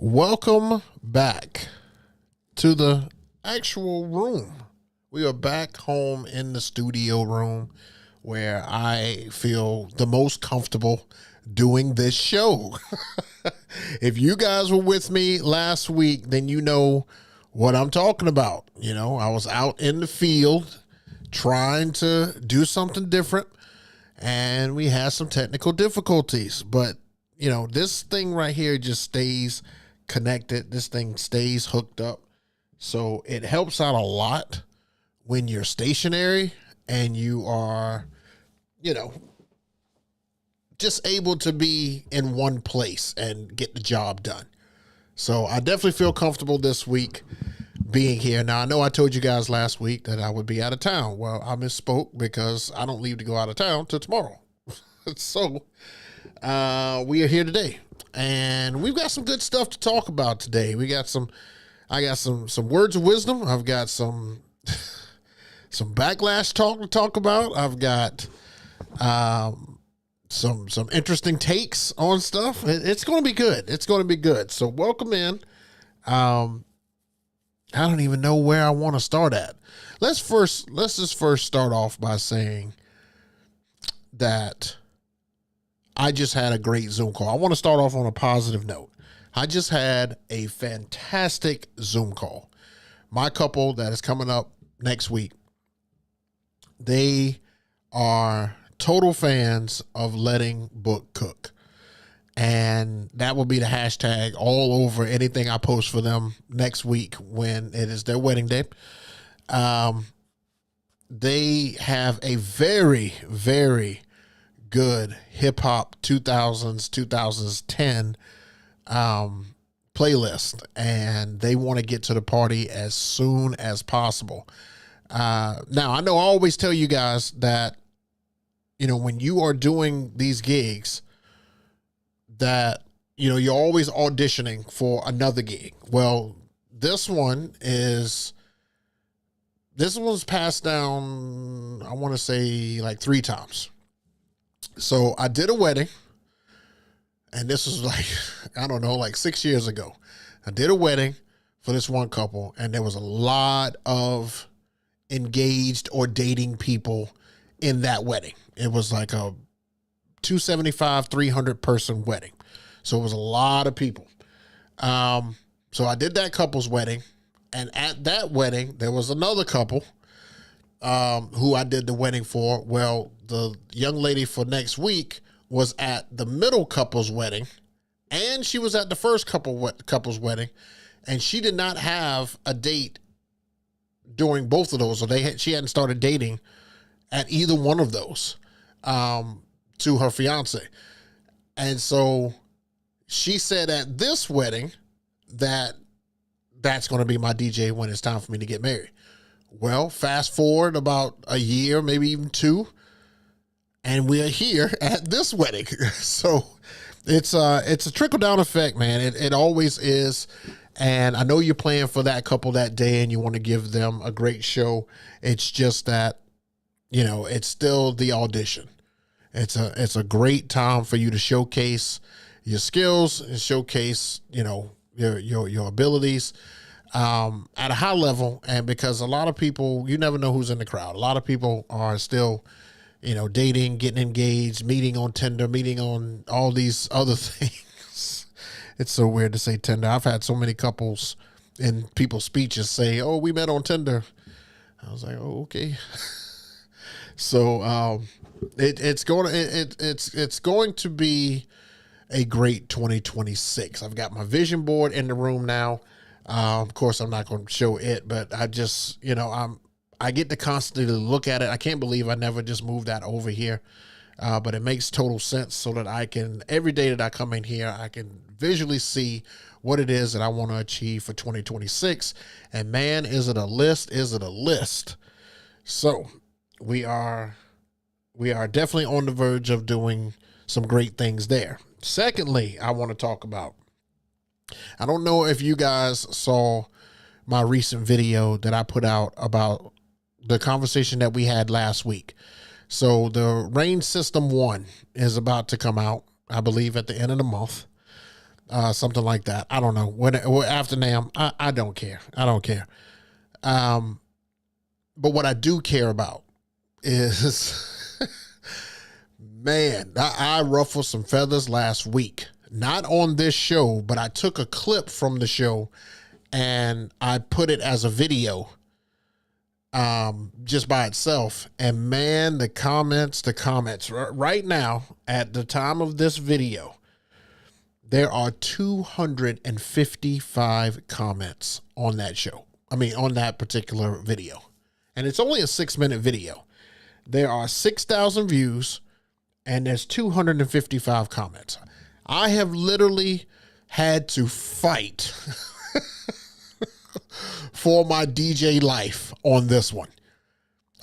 Welcome back to the actual room. We are back home in the studio room where I feel the most comfortable doing this show. If you guys were with me last week, then you know what I'm talking about. You know, I was out in the field trying to do something different and we had some technical difficulties, but you know, this thing right here just stays connected. This thing stays hooked up. So it helps out a lot when you're stationary and you are, you know, just able to be in one place and get the job done. So I definitely feel comfortable this week being here. Now, I know I told you guys last week that I would be out of town. Well, I misspoke because I don't leave to go out of town till tomorrow. So we are here today. And we've got some good stuff to talk about today. I got some words of wisdom. I've got some backlash talk to talk about. I've got some interesting takes on stuff. It's going to be good. It's going to be good. So welcome in. I don't even know where I want to start at. Let's just first start off by saying that I just had a great Zoom call. I want to start off on a positive note. I just had a fantastic Zoom call. My couple that is coming up next week, they are total fans of letting Book cook. And that will be the hashtag all over anything I post for them next week when it is their wedding day. They have a very, very good hip hop 2010 playlist, and they want to get to the party as soon as possible. Now I know I always tell you guys that, you know, when you are doing these gigs that, you know, you're always auditioning for another gig. Well, this one's passed down, I want to say like 3 times. So I did a wedding, and this was like, I don't know, like 6 years ago. I did a wedding for this one couple, and there was a lot of engaged or dating people in that wedding. It was like a 275, 300 person wedding. So it was a lot of people. So I did that couple's wedding, and at that wedding, there was another couple who I did the wedding for. Well, the young lady for next week was at the middle couple's wedding, and she was at the first couple's wedding, and she did not have a date during both of those. So she hadn't started dating at either one of those to her fiance. And so she said at this wedding that's going to be my DJ when it's time for me to get married. Well, fast forward about a year, maybe even 2, and we're here at this wedding. So it's a trickle down effect, man. It always is. And I know you're playing for that couple that day and you want to give them a great show. It's just that, you know, it's still the audition. It's a great time for you to showcase your skills and showcase, you know, your abilities at a high level. And because a lot of people, you never know who's in the crowd. A lot of people are still, you know, dating, getting engaged, meeting on Tinder, meeting on all these other things. It's so weird to say Tinder. I've had so many couples in people's speeches say, "Oh, we met on Tinder." I was like, "Oh, okay." So it's going to be a great 2026. I've got my vision board in the room now. Of course, I'm not going to show it, but I just, you know, I get to constantly look at it. I can't believe I never just moved that over here. But it makes total sense so that I can, every day that I come in here, I can visually see what it is that I want to achieve for 2026. And man, is it a list? Is it a list? So we are definitely on the verge of doing some great things there. Secondly, I want to talk about, I don't know if you guys saw my recent video that I put out about the conversation that we had last week. So the Rain System 1 is about to come out, I believe, at the end of the month. something like that. I don't know. After NAMM, I don't care. I don't care. But what I do care about is, man, I ruffled some feathers last week. Not on this show, but I took a clip from the show and I put it as a video, just by itself. And man, the comments right now at the time of this video, there are 255 comments on that show. On that particular video. And it's only a 6-minute video. There are 6,000 views and there's 255 comments. I have literally had to fight for my DJ life on this one.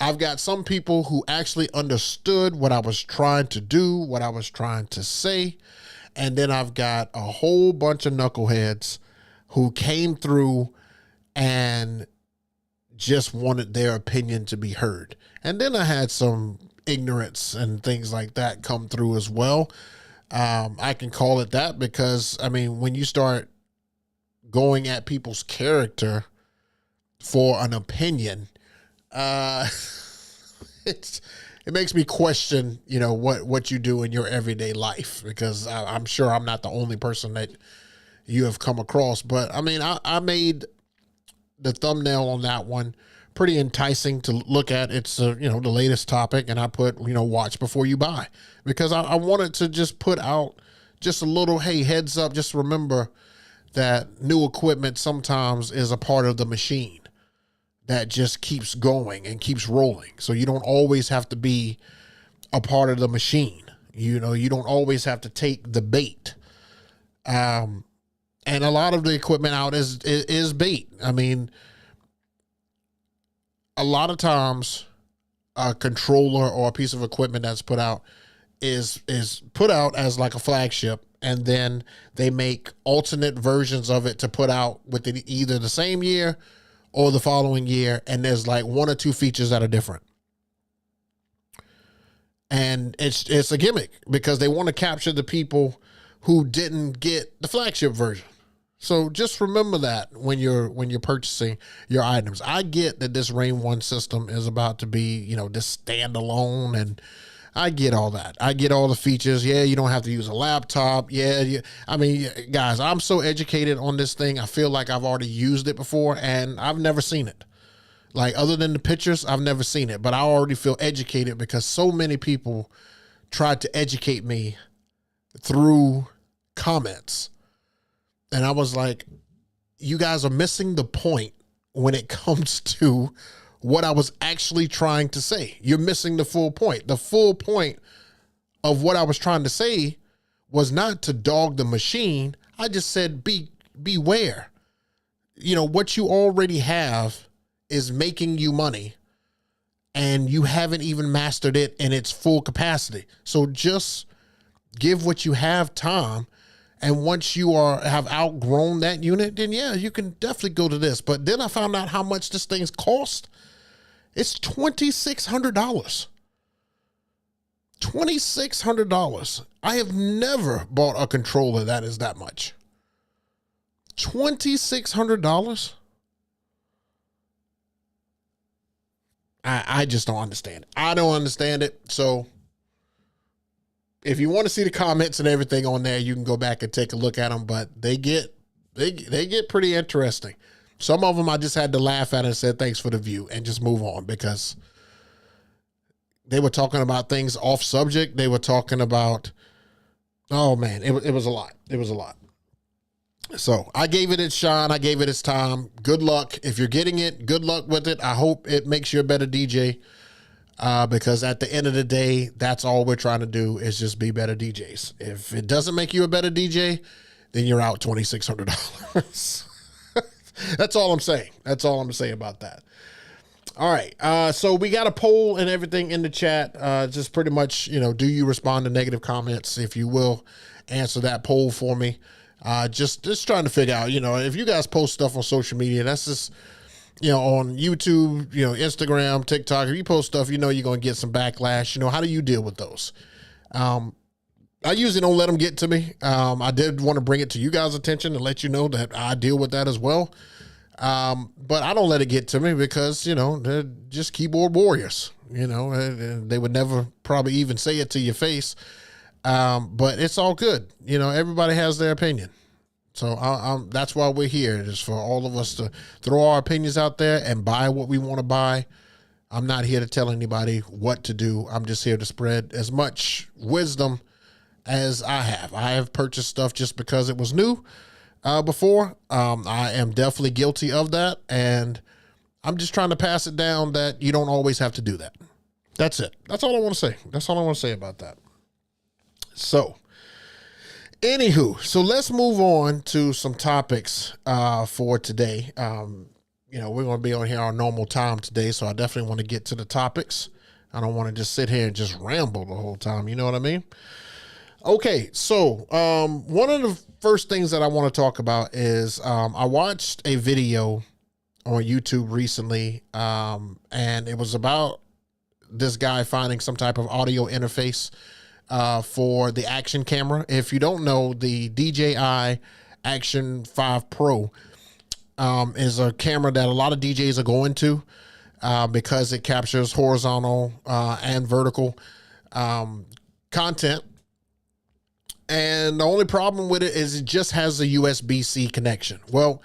I've got some people who actually understood what I was trying to do, what I was trying to say. And then I've got a whole bunch of knuckleheads who came through and just wanted their opinion to be heard. And then I had some ignorance and things like that come through as well. I can call it that because, when you start going at people's character for an opinion, it makes me question, what you do in your everyday life, because I'm sure I'm not the only person that you have come across. But I made the thumbnail on that one pretty enticing to look at. It's the latest topic, and I put watch before you buy, because I wanted to just put out just a little, hey, heads up, just remember that new equipment sometimes is a part of the machine that just keeps going and keeps rolling. So you don't always have to be a part of the machine. You don't always have to take the bait. And a lot of the equipment out is bait. A lot of times a controller or a piece of equipment that's put out is put out as like a flagship, and then they make alternate versions of it to put out within either the same year or the following year, and there's like 1 or 2 features that are different. And it's a gimmick because they want to capture the people who didn't get the flagship version. So just remember that when you're purchasing your items. I get that this Rain 1 system is about to be, this standalone, and I get all that. I get all the features. Yeah, you don't have to use a laptop. Yeah, guys, I'm so educated on this thing. I feel like I've already used it before, and I've never seen it. Like, other than the pictures, I've never seen it. But I already feel educated because so many people tried to educate me through comments. And I was like, you guys are missing the point when it comes to what I was actually trying to say. You're missing the full point. The full point of what I was trying to say was not to dog the machine. I just said, beware. What you already have is making you money, and you haven't even mastered it in its full capacity. So just give what you have time. And once you have outgrown that unit, then yeah, you can definitely go to this. But then I found out how much this thing's cost. It's $2,600. $2,600. I have never bought a controller that is that much. $2,600. I just don't understand it. I don't understand it. So if you want to see the comments and everything on there, you can go back and take a look at them, but they get pretty interesting. Some of them I just had to laugh at and said, thanks for the view, and just move on, because they were talking about things off subject. They were talking about, oh man, it was a lot. It was a lot. So I gave it its shine. I gave it its time. Good luck. If you're getting it, good luck with it. I hope it makes you a better DJ. Because at the end of the day, that's all we're trying to do is just be better DJs. If it doesn't make you a better DJ, then you're out $2,600. That's all I'm saying. That's all I'm saying about that. All right. So we got a poll and everything in the chat. Just pretty much, do you respond to negative comments? If you will, answer that poll for me. Just trying to figure out, if you guys post stuff on social media, that's just, on YouTube, Instagram, TikTok, if you post stuff, you're going to get some backlash. How do you deal with those? I usually don't let them get to me. I did want to bring it to you guys' attention and let you know that I deal with that as well. But I don't let it get to me because, you know, they're just keyboard warriors, you know, and they would never probably even say it to your face. But it's all good. You know, everybody has their opinion. So that's why we're here, is for all of us to throw our opinions out there and buy what we want to buy. I'm not here to tell anybody what to do. I'm just here to spread as much wisdom as I have. I have purchased stuff just because it was new before. I am definitely guilty of that. And I'm just trying to pass it down that you don't always have to do that. That's it. That's all I want to say. That's all I want to say about that. So, anywho, so let's move on to some topics for today. You know, we're going to be on here our normal time today, so I definitely want to get to the topics. I don't want to just sit here and just ramble the whole time. You know what I mean? Okay, so one of the first things that I want to talk about is I watched a video on YouTube recently, and it was about this guy finding some type of audio interface for the action camera. If you don't know, the DJI Action 5 Pro is a camera that a lot of DJs are going to because it captures horizontal and vertical content. And the only problem with it is it just has a USB-C connection. Well,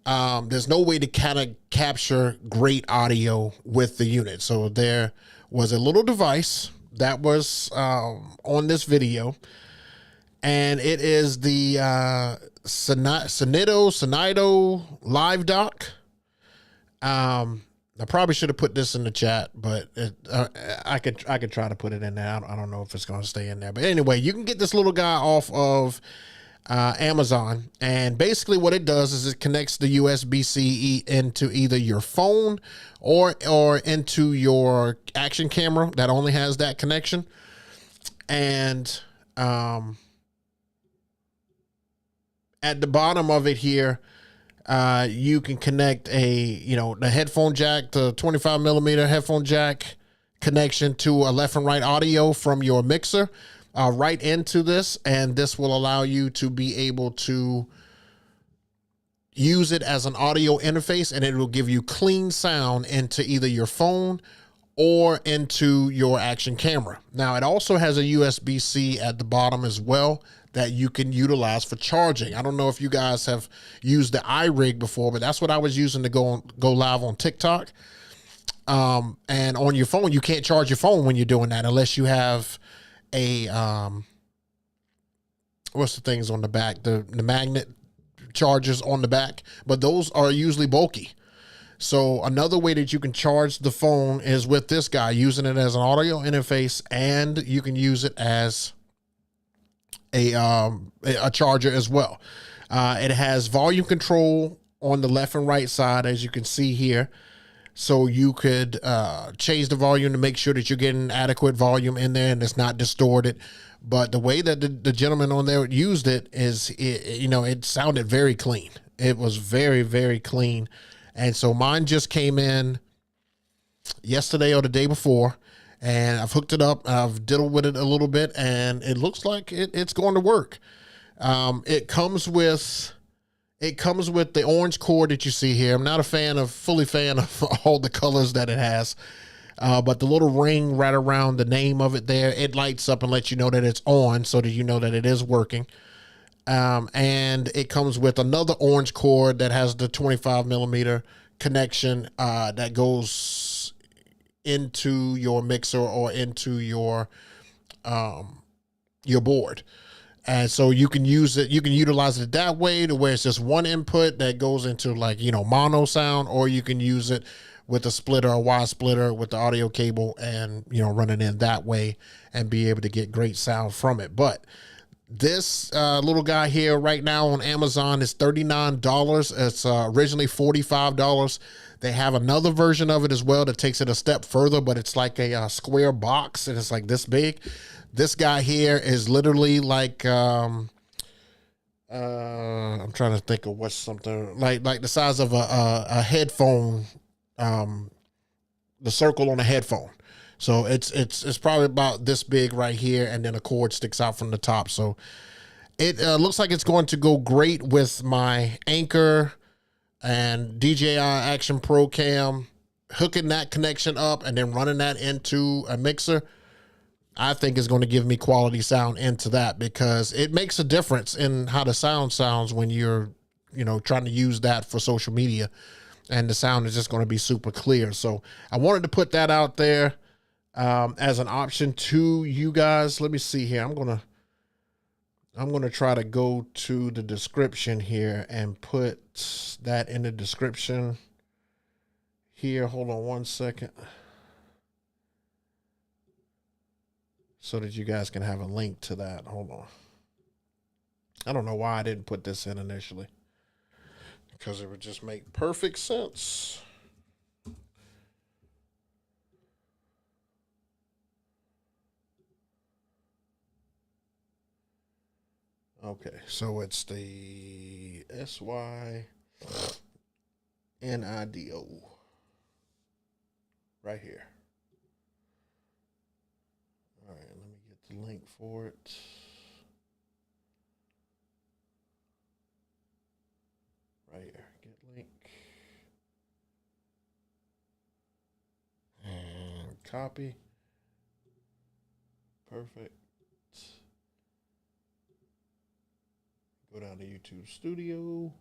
there's no way to kind of capture great audio with the unit. So there was a little device that was on this video, and it is the Sonido Live Dock. I probably should have put this in the chat, but I could try to put it in there. I don't know if it's going to stay in there, but anyway, you can get this little guy off of Amazon, and basically what it does is it connects the USB-C into either your phone or into your action camera that only has that connection. And at the bottom of it here, you can connect the headphone jack, the 25 millimeter headphone jack connection to a left and right audio from your mixer right into this. And this will allow you to be able to use it as an audio interface, and it will give you clean sound into either your phone or into your action camera. Now, it also has a USB-C at the bottom as well that you can utilize for charging. I don't know if you guys have used the iRig before, but that's what I was using to go live on TikTok. And on your phone, you can't charge your phone when you're doing that unless you have a what's the things on the back? The magnet chargers on the back, but those are usually bulky. So another way that you can charge the phone is with this guy, using it as an audio interface, and you can use it as a charger as well. It has volume control on the left and right side, as you can see here. So you could change the volume to make sure that you're getting adequate volume in there and it's not distorted. But the way that the gentleman on there used it is, it sounded very clean. It was very, very clean. And so mine just came in yesterday or the day before, and I've hooked it up. I've diddled with it a little bit, and it looks like it's going to work. It comes with the orange cord that you see here. I'm not fully fan of all the colors that it has. But the little ring right around the name of it there, it lights up and lets you know that it's on, so that you know that it is working. And it comes with another orange cord that has the 25 millimeter connection that goes into your mixer or into your board. And so you can utilize it that way, to where it's just one input that goes into mono sound, or you can use it with a splitter, a wide splitter with the audio cable, and, run it in that way and be able to get great sound from it. But this little guy here right now on Amazon is $39. It's originally $45. They have another version of it as well that takes it a step further, but it's like a square box, and it's like this big. This guy here is literally like, I'm trying to think of what's something like the size of a headphone, the circle on a headphone. So it's probably about this big right here, and then a cord sticks out from the top. So it looks like it's going to go great with my Anchor and DJI Action Pro Cam. Hooking that connection up and then running that into a mixer, I think is going to give me quality sound into that, because it makes a difference in how the sound sounds when you're, trying to use that for social media, and the sound is just going to be super clear. So I wanted to put that out there as an option to you guys. Let me see here. I'm going to try to go to the description here and put that in the description here. Hold on one second, so that you guys can have a link to that. Hold on. I don't know why I didn't put this in initially, because it would just make perfect sense. Okay, so it's the SYNIDO right here. All right, let me get the link for it. Right here, get link. And copy. Perfect. Go down to YouTube Studio.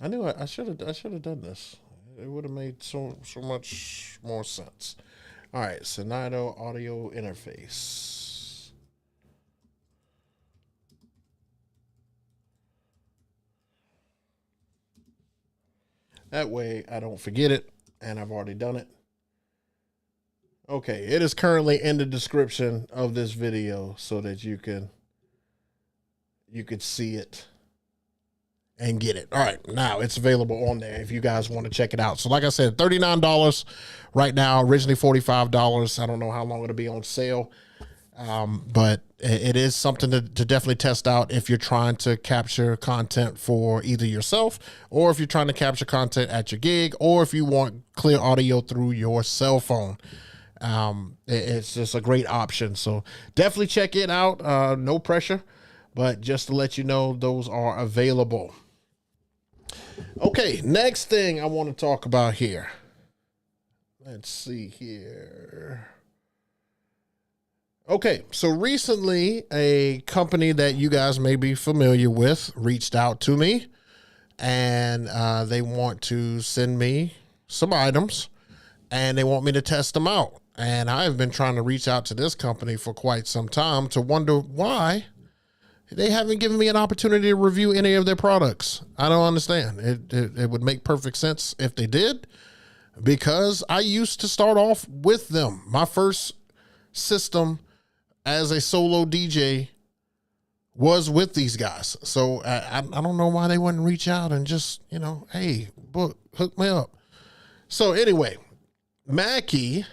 I knew I should have done this. It would have made so much more sense. All right, Sonido audio interface. That way I don't forget it, and I've already done it. Okay, it is currently in the description of this video so that you could see it and get it. All right, now it's available on there if you guys want to check it out. So like I said, $39 right now, originally $45. I don't know how long it'll be on sale, but it is something to definitely test out if you're trying to capture content for either yourself, or if you're trying to capture content at your gig, or if you want clear audio through your cell phone. It's just a great option. So definitely check it out. No pressure, but just to let you know, those are available. Okay, next thing I want to talk about here. Let's see here. Okay, so recently a company that you guys may be familiar with reached out to me, and they want to send me some items, and they want me to test them out. And I've been trying to reach out to this company for quite some time to wonder why they haven't given me an opportunity to review any of their products. I don't understand. It would make perfect sense if they did, because I used to start off with them. My first system as a solo DJ was with these guys. So I don't know why they wouldn't reach out and just, hey, book, hook me up. So anyway, Mackie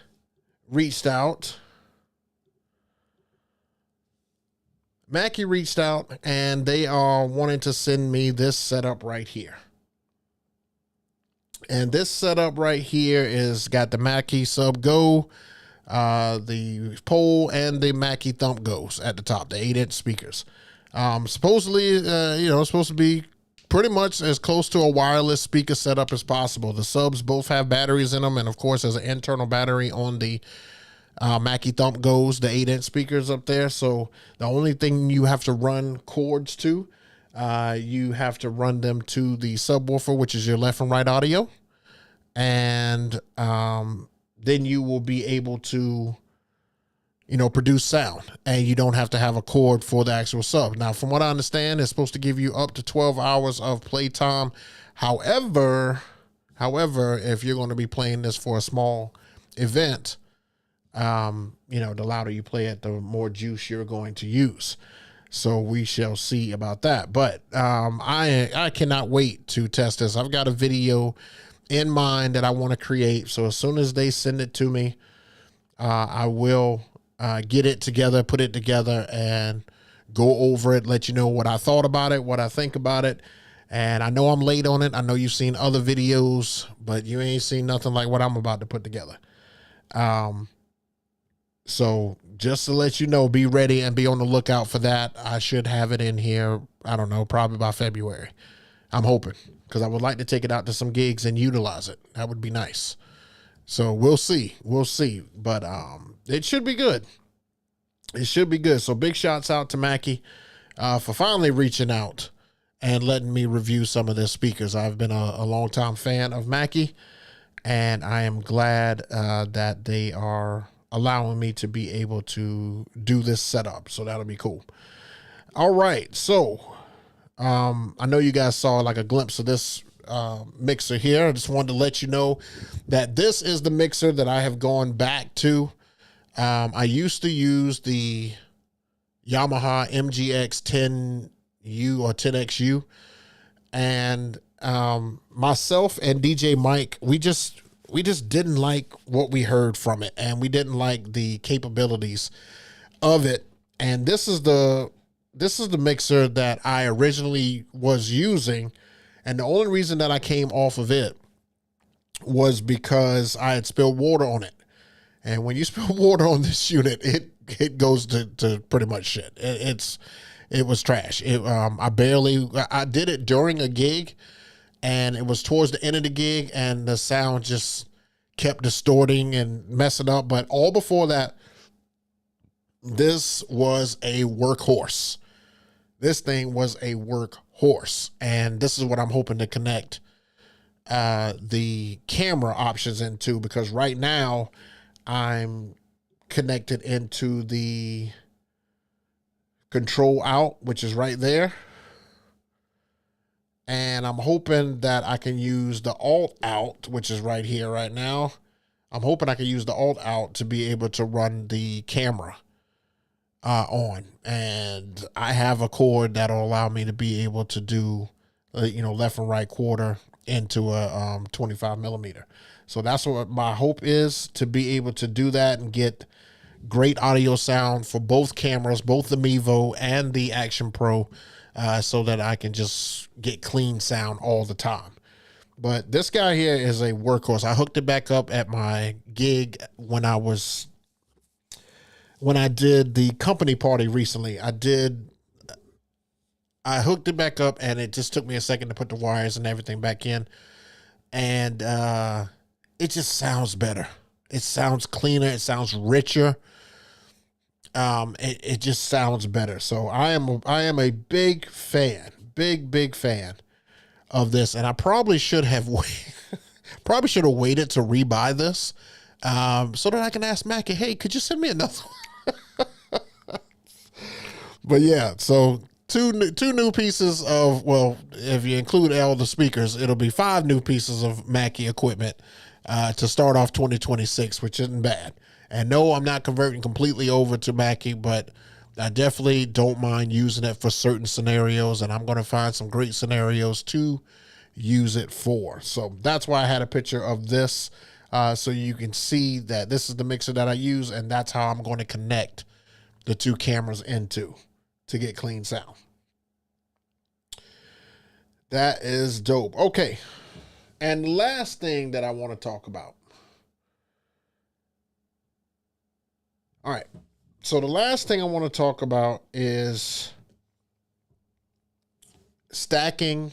reached out. And they are wanting to send me this setup right here. And this setup right here is got the Mackie Sub Go, the pole, and the Mackie Thump Goes at the top, the 8-inch speakers. Supposedly, it's supposed to be pretty much as close to a wireless speaker setup as possible. The subs both have batteries in them, and of course, there's an internal battery on the Mackie Thump Goes, the 8-inch speakers up there. So the only thing you have to run cords to, you have to run them to the subwoofer, which is your left and right audio. And then you will be able to, produce sound, and you don't have to have a cord for the actual sub. Now, from what I understand, it's supposed to give you up to 12 hours of playtime. However, if you're going to be playing this for a small event, the louder you play it, the more juice you're going to use. So we shall see about that. But I cannot wait to test this. I've got a video in mind that I want to create. So as soon as they send it to me, I will get it together, put it together, and go over it, let you know what I thought about it, what I think about it. And I know I'm late on it. I know you've seen other videos, but you ain't seen nothing like what I'm about to put together. So just to let you know, be ready and be on the lookout for that. I should have it in here, I don't know, probably by February. I'm hoping, because I would like to take it out to some gigs and utilize it. That would be nice. So we'll see. We'll see. But it should be good. It should be good. So big shouts out to Mackie for finally reaching out and letting me review some of their speakers. I've been a long-time fan of Mackie, and I am glad that they are allowing me to be able to do this setup. So that'll be cool. All right. So I know you guys saw like a glimpse of this mixer here. I just wanted to let you know that this is the mixer that I have gone back to. I used to use the Yamaha MGX 10U or 10XU, and myself and DJ Mike, we just didn't like what we heard from it, and we didn't like the capabilities of it. And this is the mixer that I originally was using, and the only reason that I came off of it was because I had spilled water on it. And when you spill water on this unit, it goes to pretty much shit. It was trash. I did it during a gig, and it was towards the end of the gig, and the sound just kept distorting and messing up. But all before that, this was a workhorse. This thing was a workhorse, and this is what I'm hoping to connect the camera options into, because right now I'm connected into the control out, which is right there. And I'm hoping that I can use the alt out, which is right here right now. I'm hoping I can use the alt out to be able to run the camera on. And I have a cord that'll allow me to be able to do, left and right quarter into a 25 millimeter. So that's what my hope is, to be able to do that and get great audio sound for both cameras, both the Mevo and the Action Pro, so that I can just get clean sound all the time. But this guy here is a workhorse. I hooked it back up at my gig when I did the company party recently. I hooked it back up, and it just took me a second to put the wires and everything back in. And it just sounds better. It sounds cleaner. It sounds richer. It just sounds better. So I am a big fan, big fan of this. And I probably should have waited to rebuy this, so that I can ask Mackie, hey, could you send me another one? But yeah, so two new pieces of, well, if you include all the speakers, it'll be 5 new pieces of Mackie equipment to start off 2026, which isn't bad. And no, I'm not converting completely over to Mackie, but I definitely don't mind using it for certain scenarios, and I'm going to find some great scenarios to use it for. So that's why I had a picture of this, so you can see that this is the mixer that I use, and that's how I'm going to connect the 2 cameras into to get clean sound. That is dope. Okay. And the last thing that I want to talk about. All right. So the last thing I want to talk about is stacking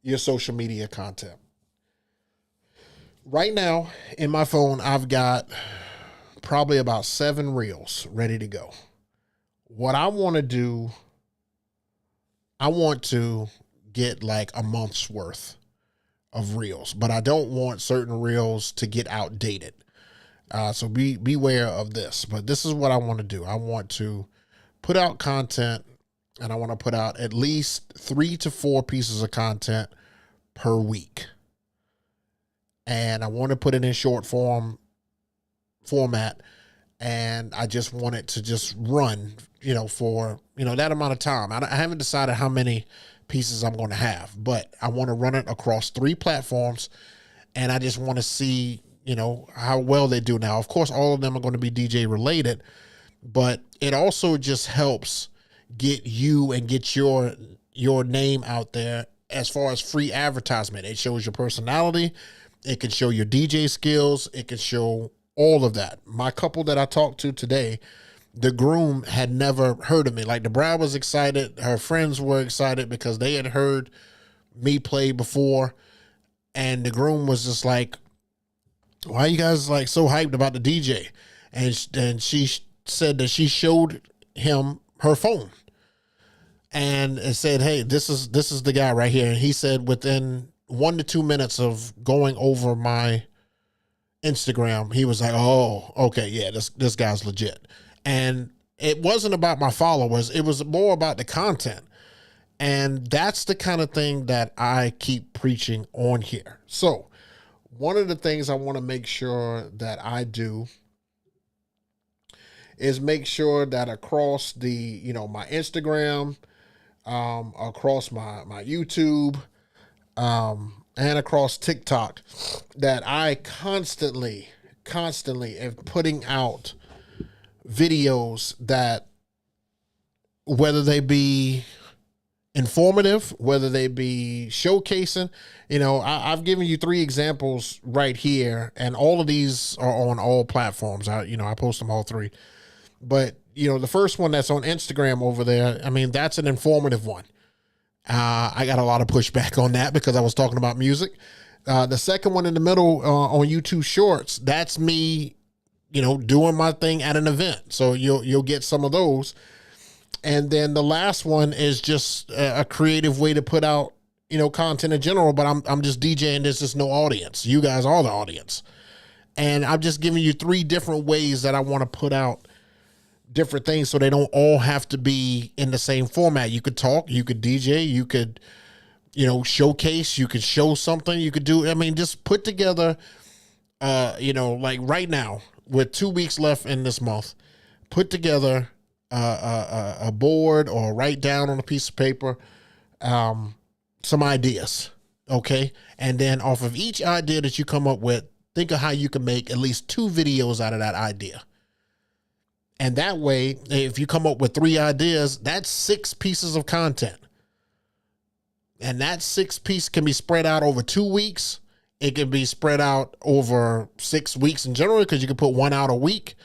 your social media content. Right now in my phone, I've got probably about 7 reels ready to go. What I want to do, I want to get like a month's worth of reels, but I don't want certain reels to get outdated. So beware of this, but this is what I want to do. I want to put out content, and I want to put out at least 3 to 4 pieces of content per week. And I want to put it in short format, and I just want it to just run, for, that amount of time. I haven't decided how many pieces I'm going to have, but I want to run it across 3 platforms, and I just want to see, how well they do. Now, of course, all of them are going to be DJ related, but it also just helps get you and get your name out there as far as free advertisement. It shows your personality. It can show your DJ skills. It can show all of that. My couple that I talked to today, the groom had never heard of me. Like, the bride was excited. Her friends were excited because they had heard me play before. And the groom was just like, why are you guys like so hyped about the DJ? And she said that she showed him her phone and it said, hey, this is the guy right here. And he said within 1 to 2 minutes of going over my Instagram, he was like, oh, okay, yeah, this guy's legit. And it wasn't about my followers. It was more about the content. And that's the kind of thing that I keep preaching on here. So one of the things I want to make sure that I do is make sure that across the, my Instagram, across my YouTube, and across TikTok, that I constantly am putting out videos that, whether they be informative, whether they be showcasing, I've given you 3 examples right here, and all of these are on all platforms. I post them all 3. But, the first one that's on Instagram over there, I mean, that's an informative one. I got a lot of pushback on that because I was talking about music. The second one in the middle on YouTube Shorts, that's me, doing my thing at an event. So you'll get some of those. And then the last one is just a creative way to put out, content in general, but I'm just DJing. There's just no audience. You guys are the audience. And I'm just giving you 3 different ways that I want to put out different things so they don't all have to be in the same format. You could talk, you could DJ, you could, showcase, you could show something, you could do, just put together, like right now with 2 weeks left in this month, put together a board or write down on a piece of paper, some ideas. Okay. And then off of each idea that you come up with, think of how you can make at least 2 videos out of that idea. And that way, if you come up with 3 ideas, that's 6 pieces of content. And that 6 piece can be spread out over 2 weeks. It can be spread out over 6 weeks in general, because you can put 1 out a week.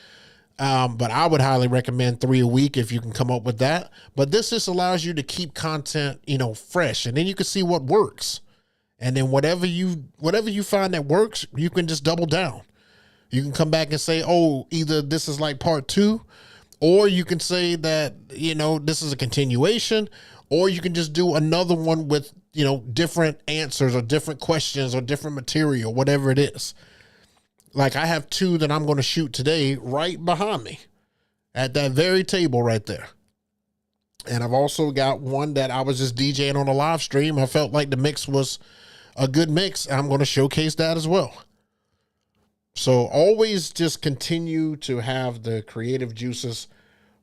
But I would highly recommend 3 a week if you can come up with that. But this just allows you to keep content, fresh, and then you can see what works. And then whatever you find that works, you can just double down. You can come back and say, oh, either this is like part 2, or you can say that, this is a continuation, or you can just do another one with, different answers or different questions or different material, whatever it is. Like, I have 2 that I'm going to shoot today right behind me at that very table right there. And I've also got one that I was just DJing on a live stream. I felt like the mix was a good mix. I'm going to showcase that as well. So always just continue to have the creative juices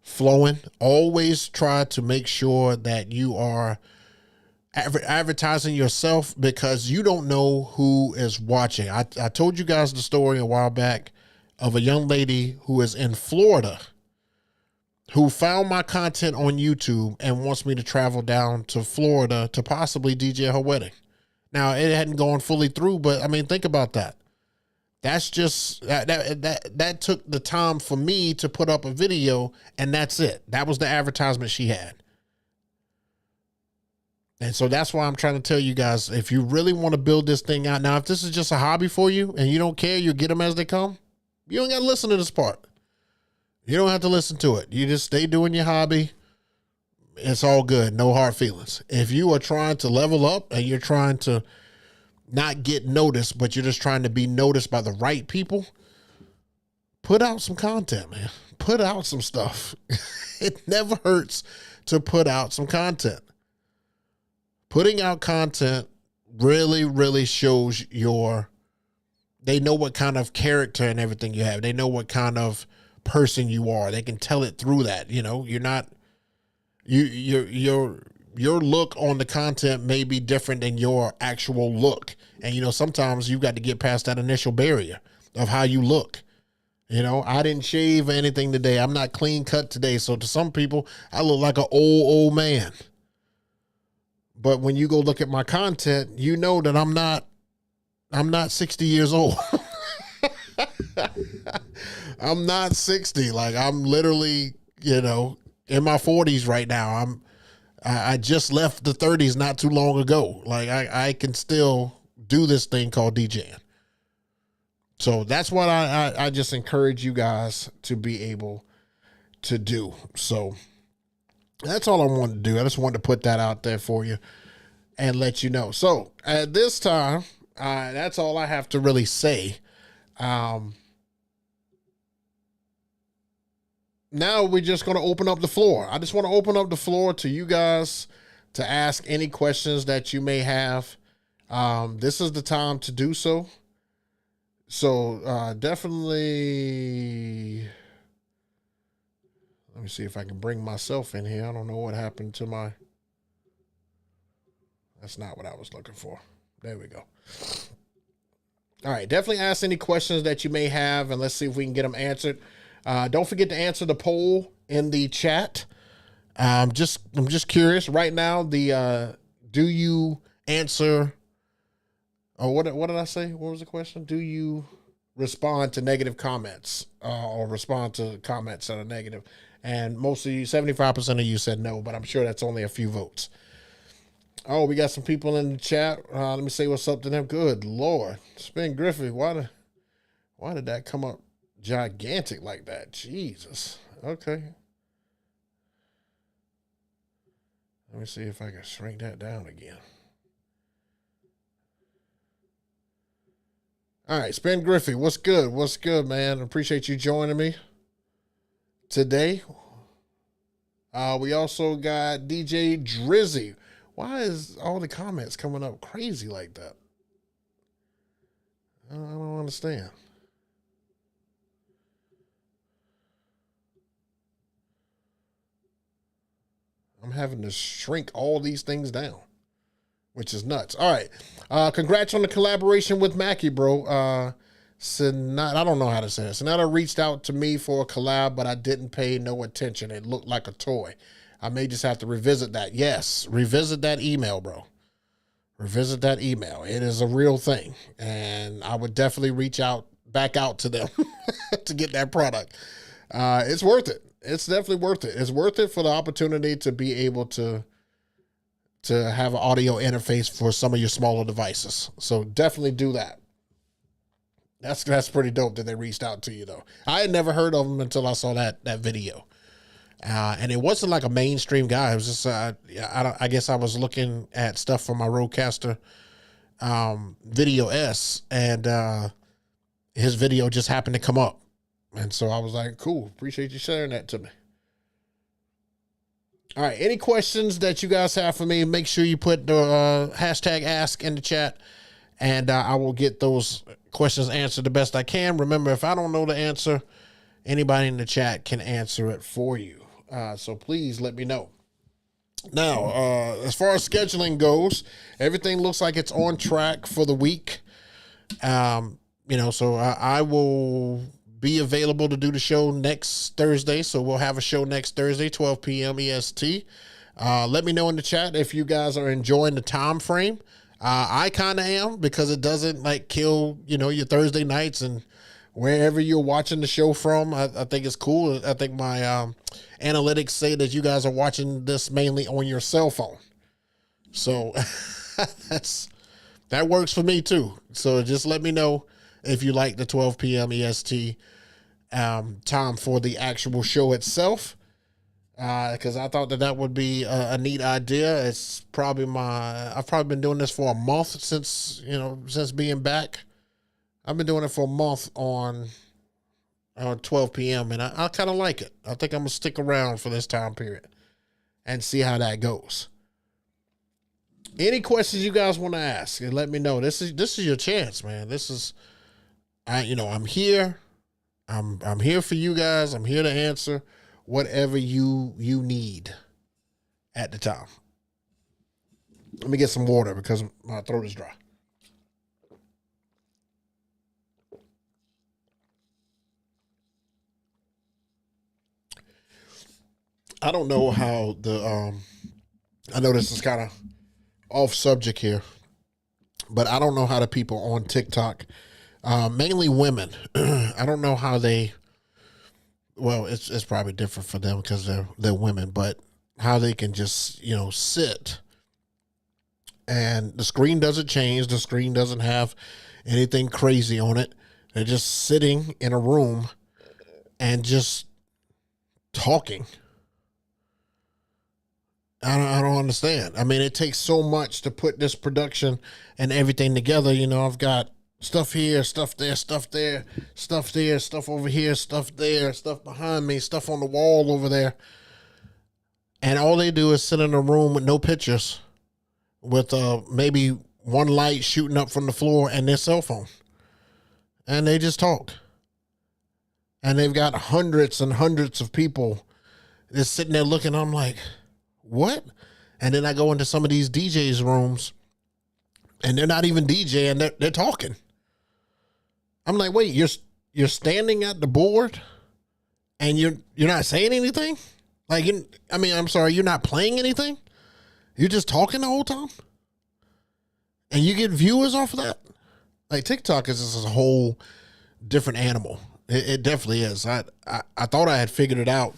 flowing. Always try to make sure that you are advertising yourself, because you don't know who is watching. I told you guys the story a while back of a young lady who is in Florida who found my content on YouTube and wants me to travel down to Florida to possibly DJ her wedding. Now, it hadn't gone fully through, but think about that. That's just that took the time for me to put up a video, and that's it. That was the advertisement she had. And so that's why I'm trying to tell you guys, if you really want to build this thing out, now, if this is just a hobby for you and you don't care, you get them as they come, you don't got to listen to this part. You don't have to listen to it. You just stay doing your hobby. It's all good. No hard feelings. If you are trying to level up and you're trying to not get noticed, but you're just trying to be noticed by the right people, put out some content, man. Put out some stuff. It never hurts to put out some content. Putting out content really, really shows they know what kind of character and everything you have. They know what kind of person you are. They can tell it through that. You're not, your look on the content may be different than your actual look. And, sometimes you've got to get past that initial barrier of how you look. You know, I didn't shave or anything today. I'm not clean cut today. So to some people, I look like an old man. But when you go look at my content, you know that I'm not 60 years old. I'm not 60. Like, I'm literally, you know, in my 40s right now. I just left the 30s not too long ago. Like, I can still do this thing called DJing. So that's what I just encourage you guys to be able to do. So that's all I wanted to do. I just wanted to put that out there for you and let you know. So at this time, that's all I have to really say. Now we're just going to open up the floor. I just want to open up the floor to you guys to ask any questions that you may have. This is the time to do so. So definitely, let me see if I can bring myself in here. I don't know what happened to my, that's not what I was looking for. There we go. All right, definitely ask any questions that you may have, and let's see if we can get them answered. Don't forget to answer the poll in the chat. I'm just curious right now. Do you answer? Oh, what did I say? What was the question? Do you respond to negative comments or respond to comments that are negative? And most of you, 75% of you said no, but I'm sure that's only a few votes. Oh, we got some people in the chat. Let me say what's up to them. Good Lord. Spin Griffey, why did that come up gigantic like that? Jesus. Okay. Let me see if I can shrink that down again. All right, Spin Griffey, what's good? What's good, man? Appreciate you joining me today. We also got DJ Drizzy. Why is all the comments coming up crazy like that? I don't understand. I'm having to shrink all these things down, which is nuts. All right. Congrats on the collaboration with Mackie, bro. I don't know how to say it. Sonata reached out to me for a collab, but I didn't pay no attention. It looked like a toy. I may just have to revisit that. Yes, revisit that email, bro. Revisit that email. It is a real thing. And I would definitely back out to them to get that product. It's worth it. It's definitely worth it. It's worth it for the opportunity to be able to have an audio interface for some of your smaller devices. So definitely do that. That's pretty dope that they reached out to you, though. I had never heard of them until I saw that video. And it wasn't like a mainstream guy. It was just, I guess I was looking at stuff from my Rodecaster Video S, and his video just happened to come up. And so I was like, cool, appreciate you sharing that to me. All right, any questions that you guys have for me, make sure you put the hashtag ask in the chat, and I will get those questions answered the best I can. Remember, if I don't know the answer, anybody in the chat can answer it for you. So please let me know. Now, as far as scheduling goes, everything looks like it's on track for the week. So I will be available to do the show next Thursday. So we'll have a show next Thursday, 12 p.m. EST. Let me know in the chat if you guys are enjoying the time frame. I kind of am, because it doesn't like kill, your Thursday nights and wherever you're watching the show from. I think it's cool. I think my analytics say that you guys are watching this mainly on your cell phone. So that works for me too. So just let me know if you like the 12 p.m. EST time for the actual show itself. Because I thought that would be a neat idea. It's probably I've probably been doing this for a month since being back. I've been doing it for a month on 12 p.m. and I kind of like it. I think I'm gonna stick around for this time period and see how that goes. Any questions you guys want to ask, and let me know. This is your chance, man. I'm here. I'm here for you guys. I'm here to answer whatever you need at the time. Let me get some water because my throat is dry. I don't know how I know this is kind of off subject here, but I don't know how the people on TikTok, mainly women, I don't know how they, well, it's probably different for them because they're women, but how they can just, sit and the screen doesn't change. The screen doesn't have anything crazy on it. They're just sitting in a room and just talking. I don't understand. I mean, it takes so much to put this production and everything together. I've got stuff here, stuff there, stuff there, stuff there, stuff over here, stuff there, stuff behind me, stuff on the wall over there. And all they do is sit in a room with no pictures, with maybe one light shooting up from the floor and their cell phone. And they just talk. And they've got hundreds and hundreds of people just sitting there looking. I'm like, what? And then I go into some of these DJs' rooms and they're not even DJing, they're talking. I'm like, wait, you're standing at the board and you're not saying anything? Like, I'm sorry, you're not playing anything? You're just talking the whole time? And you get viewers off of that? Like, TikTok is just a whole different animal. It definitely is. I thought I had figured it out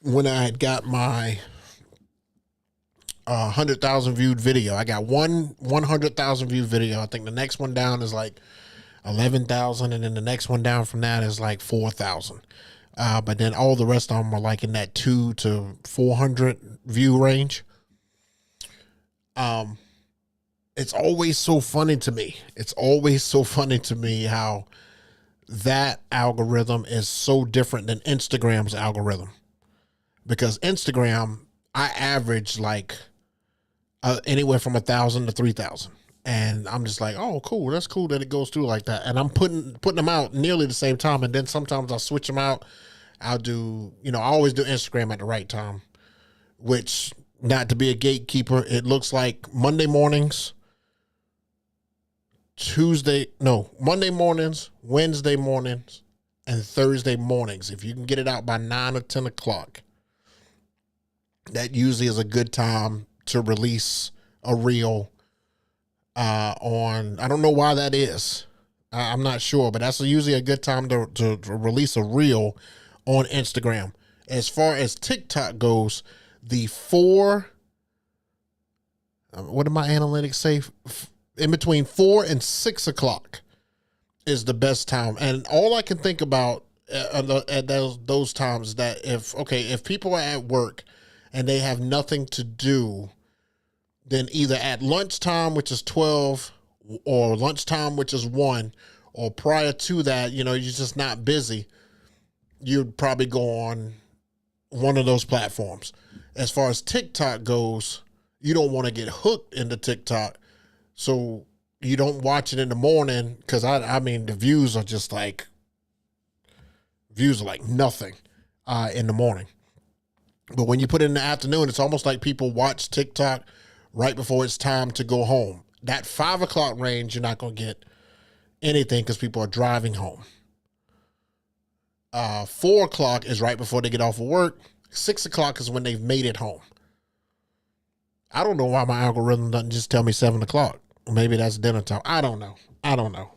when I had got my 100,000 viewed video. I got 100,000 viewed video. I think the next one down is like 11,000, and then the next one down from that is like 4,000. But then all the rest of them are like in that 200 to 400 view range. It's always so funny to me. It's always so funny to me how that algorithm is so different than Instagram's algorithm. Because Instagram, I average like anywhere from 1,000 to 3,000. And I'm just like, oh, cool. That's cool that it goes through like that. And I'm putting them out nearly the same time. And then sometimes I'll switch them out. I'll do, I always do Instagram at the right time, which, not to be a gatekeeper, it looks like Monday mornings, Monday mornings, Wednesday mornings, and Thursday mornings. If you can get it out by 9 or 10 o'clock, that usually is a good time to release a reel on, I don't know why that is. I'm not sure, but that's usually a good time to release a reel on Instagram. As far as TikTok goes, what did my analytics say? In between 4 and 6 o'clock is the best time. And all I can think about at those times is that if people are at work and they have nothing to do, then either at lunchtime, which is 12, or lunchtime, which is 1, or prior to that, you're just not busy, you'd probably go on one of those platforms. As far as TikTok goes, you don't want to get hooked into TikTok, so you don't watch it in the morning, because I mean the views are like nothing in the morning. But when you put it in the afternoon, it's almost like people watch TikTok right before it's time to go home. That 5 o'clock range, you're not going to get anything because people are driving home. 4 o'clock is right before they get off of work. 6 o'clock is when they've made it home. I don't know why my algorithm doesn't just tell me 7 o'clock. Maybe that's dinner time. I don't know.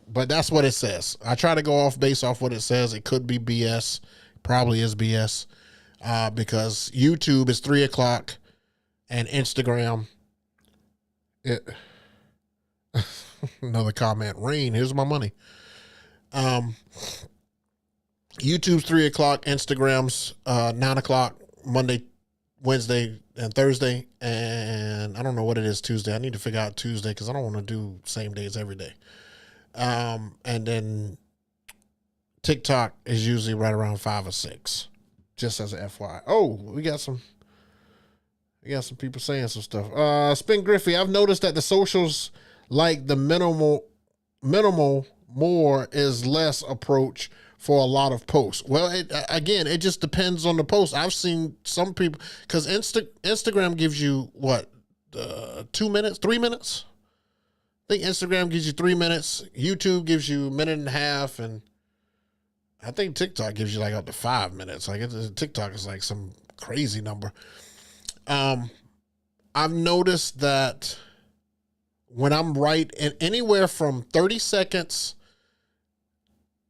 But that's what it says. I try to go off based off what it says. It could be BS. Probably is BS. Because YouTube is 3 o'clock and Instagram, another comment, rain, here's my money. YouTube's 3 o'clock, Instagram's 9 o'clock, Monday, Wednesday, and Thursday. And I don't know what it is Tuesday. I need to figure out Tuesday because I don't want to do same days every day. And then TikTok is usually right around 5 or 6, just as an FYI. Oh, we got some people saying some stuff. Spin Griffey, I've noticed that the socials like the minimal more is less approach for a lot of posts. Well, it just depends on the post. I've seen some people, because Instagram gives you 2 minutes, 3 minutes. I think Instagram gives you 3 minutes. YouTube gives you a minute and a half, and I think TikTok gives you like up to 5 minutes. Like TikTok is like some crazy number. I've noticed that when I'm right in anywhere from 30 seconds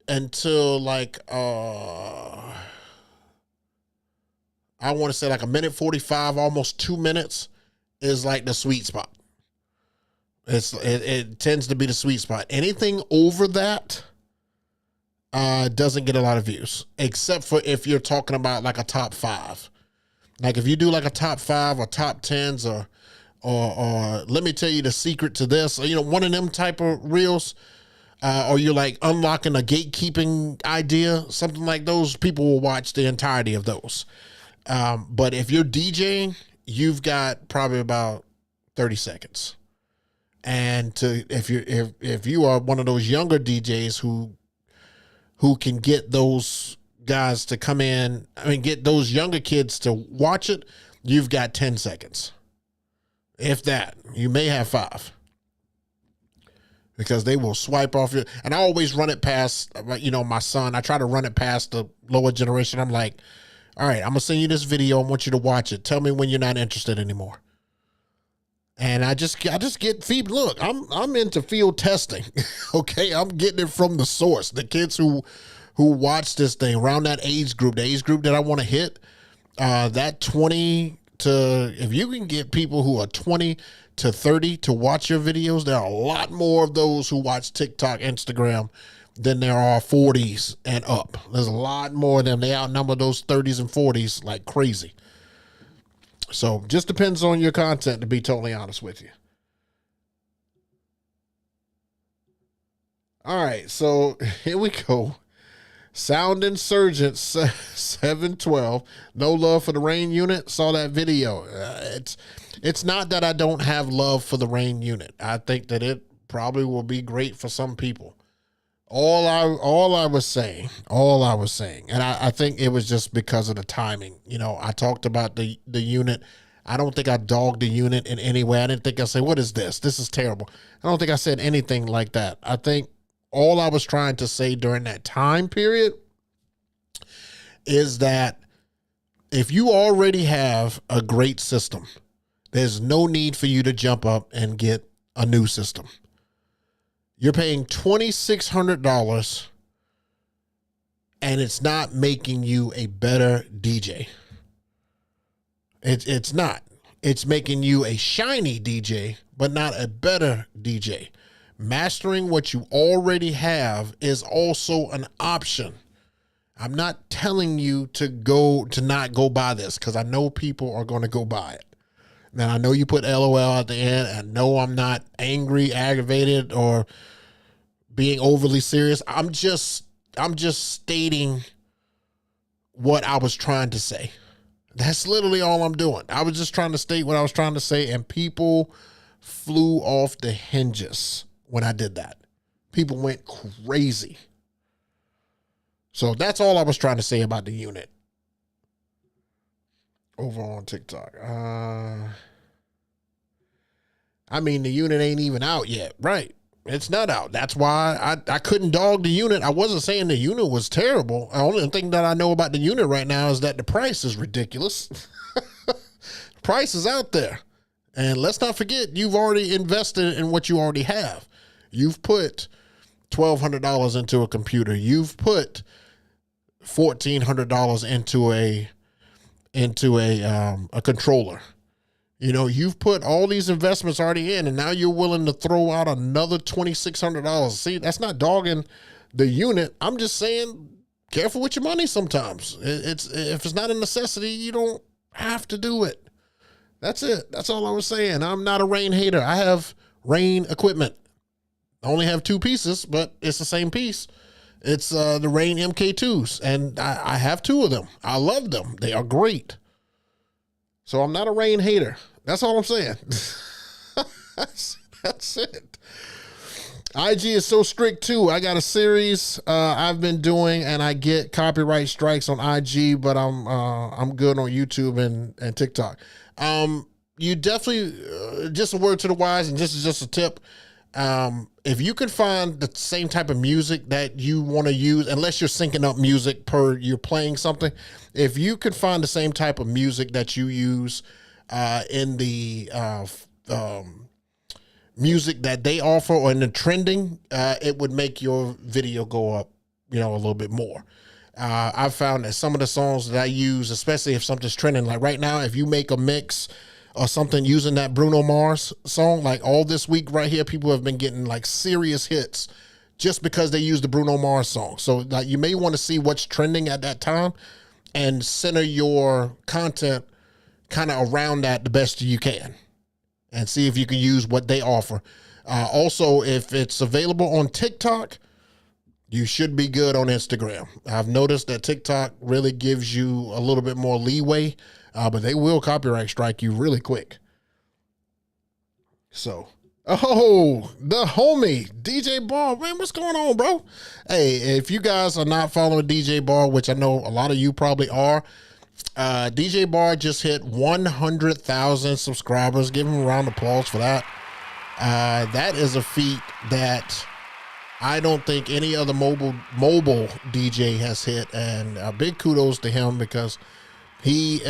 until like I want to say like a minute 45, almost 2 minutes is like the sweet spot. It tends to be the sweet spot. Anything over that doesn't get a lot of views, except for if you're talking about like a top 5. Like if you do like a top 5 or top 10s or let me tell you the secret to this, or, one of them type of reels, or you're like unlocking a gatekeeping idea, something like those, people will watch the entirety of those. But if you're DJing, you've got probably about 30 seconds. And if you are one of those younger DJs who can get those guys to come in, get those younger kids to watch it, you've got 10 seconds. If that, you may have 5. Because they will swipe off your, and I always run it past, my son. I try to run it past the lower generation. I'm like, all right, I'm going to send you this video. I want you to watch it. Tell me when you're not interested anymore. And I just get feedback. Look, I'm into field testing. Okay. I'm getting it from the source. The kids who watch this thing around that age group, the age group that I want to hit, that 20 to, if you can get people who are 20 to 30 to watch your videos, there are a lot more of those who watch TikTok, Instagram than there are 40s and up. There's a lot more of them. They outnumber those 30s and 40s like crazy. So just depends on your content, to be totally honest with you. All right, so here we go. Sound Insurgent 712. No love for the Rain unit. Saw that video. It's not that I don't have love for the Rain unit. I think that it probably will be great for some people. All I was saying, and I think it was just because of the timing. I talked about the unit. I don't think I dogged the unit in any way. I didn't think I said, what is this? This is terrible. I don't think I said anything like that. I think all I was trying to say during that time period is that if you already have a great system, there's no need for you to jump up and get a new system. You're paying $2,600 and it's not making you a better DJ. It's not. It's making you a shiny DJ, but not a better DJ. Mastering what you already have is also an option. I'm not telling you to not go buy this, because I know people are going to go buy it. Now, I know you put LOL at the end. I know I'm not angry, aggravated, or being overly serious. I'm just stating what I was trying to say. That's literally all I'm doing. I was just trying to state what I was trying to say, and people flew off the hinges when I did that. People went crazy. So that's all I was trying to say about the unit over on TikTok. The unit ain't even out yet. Right. It's not out. That's why I couldn't dog the unit. I wasn't saying the unit was terrible. The only thing that I know about the unit right now is that the price is ridiculous. Price is out there. And let's not forget, you've already invested in what you already have. You've put $1,200 into a computer. You've put $1,400 into a controller. You've put all these investments already in, and now you're willing to throw out another $2,600. See, that's not dogging the unit. I'm just saying, careful with your money sometimes. If it's not a necessity, you don't have to do it. That's it. That's all I was saying. I'm not a Rain hater. I have Rain equipment. I only have 2 pieces, but it's the same piece. It's the Rain MK2s, and I have 2 of them. I love them. They are great. So I'm not a Rain hater. That's all I'm saying. That's it. IG is so strict too. I got a series I've been doing, and I get copyright strikes on IG, but I'm good on YouTube and TikTok. You definitely just a word to the wise, and this is just a tip. if you could find the same type of music that you want to use, unless you're syncing up music per you're playing something, if you could find the same type of music that you use in the music that they offer or in the trending, it would make your video go up, a little bit more. I've found that some of the songs that I use, especially if something's trending, like right now, if you make a mix or something using that Bruno Mars song, like all this week right here, people have been getting like serious hits just because they use the Bruno Mars song. So like you may want to see what's trending at that time and center your content kind of around that the best you can and see if you can use what they offer. Also, if it's available on TikTok, you should be good on Instagram. I've noticed that TikTok really gives you a little bit more leeway, but they will copyright strike you really quick. So, the homie, DJ Bar. Man, what's going on, bro? Hey, if you guys are not following DJ Bar, which I know a lot of you probably are, DJ Bar just hit 100,000 subscribers. Give him a round of applause for that. That is a feat that I don't think any other mobile DJ has hit, and big kudos to him because he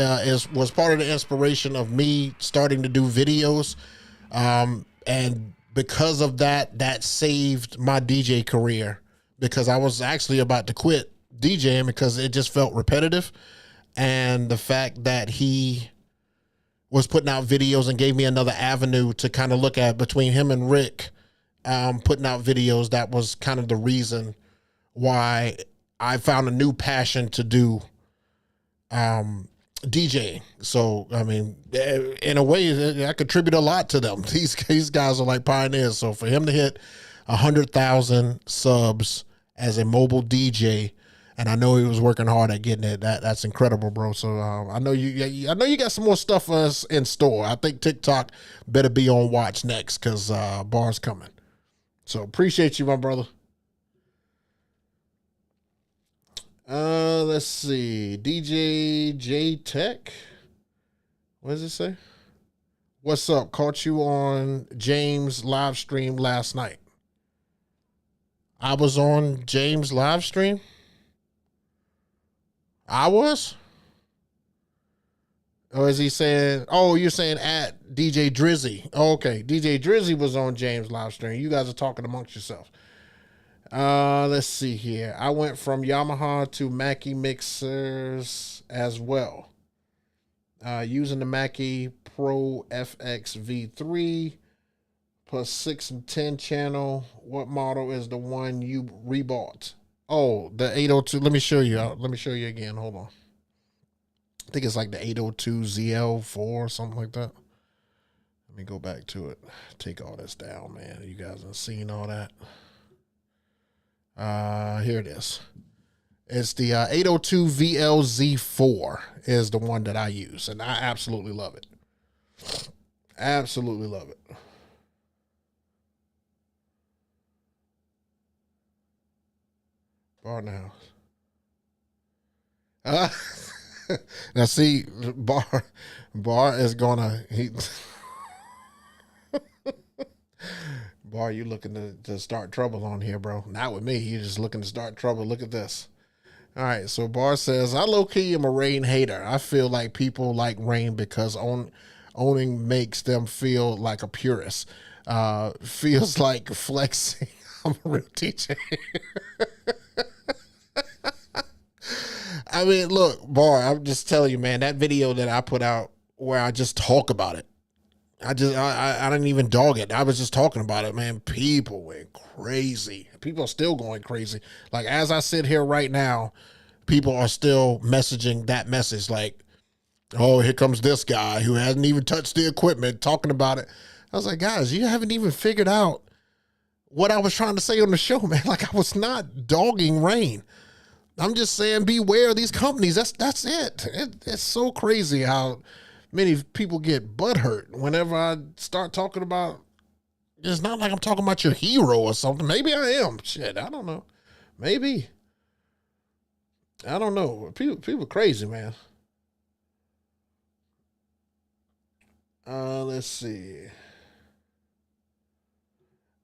was part of the inspiration of me starting to do videos, and because of that saved my DJ career because I was actually about to quit DJing because it just felt repetitive, and the fact that he was putting out videos and gave me another avenue to kind of look at between him and Rick. Putting out videos, that was kind of the reason why I found a new passion to do DJing. So, I mean, in a way, I contribute a lot to them. These guys are like pioneers. So for him to hit 100,000 subs as a mobile DJ, and I know he was working hard at getting it. That's incredible, bro. So I know you got some more stuff for us in store. I think TikTok better be on watch next because Bar's coming. So appreciate you, my brother. Let's see. DJ J Tech. What does it say? What's up? Caught you on James live stream last night. I was on James live stream. I was? Or is he saying, oh, you're saying at DJ Drizzy. Oh, okay. DJ Drizzy was on James live stream. You guys are talking amongst yourselves. Let's see here. I went from Yamaha to Mackie mixers as well. Using the Mackie Pro FX V3 plus 6 and 10 channel. What model is the one you rebought? Oh, the 802. Let me show you. Let me show you again. Hold on. I think it's like the 802 ZL4 or something like that. Let me go back to it. Take all this down, man. You guys have seen all that. Here it is. It's the 802 VLZ4 is the one that I use, and I absolutely love it. Absolutely love it. Bar in the house. Now see, Bar is gonna Bar, you looking to start trouble on here, bro. Not with me. You're just looking to start trouble. Look at this. All right, so Bar says, I low-key am a Rain hater. I feel like people like Rain because owning makes them feel like a purist. Feels like flexing. I'm a real teacher. I mean, look, Bar, I'm just telling you, man, that video that I put out where I just talk about it, I didn't even dog it. I was just talking about it, man. People went crazy. People are still going crazy. Like, as I sit here right now, people are still messaging that message like, oh, here comes this guy who hasn't even touched the equipment talking about it. I was like, guys, you haven't even figured out what I was trying to say on the show, man. Like, I was not dogging Rain. I'm just saying beware of these companies. That's it. It's so crazy how many people get butthurt whenever I start talking about. It's not like I'm talking about your hero or something. Maybe I am. Shit, I don't know. Maybe. I don't know. People crazy, man. Let's see.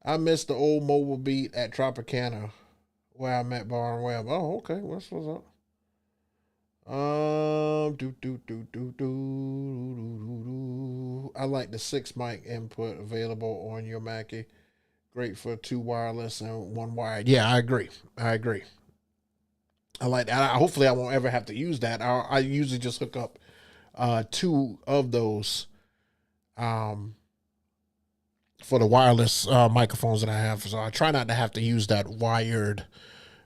I missed the old mobile beat at Tropicana where I met Bar and Web. Oh, okay. What's up? Do. I like the 6 mic input available on your Mackie. Great for 2 wireless and 1 wired. Yeah, I agree. I agree. I like that. Hopefully, I won't ever have to use that. I usually just hook up 2 of those um, for the wireless microphones that I have. So I try not to have to use that wired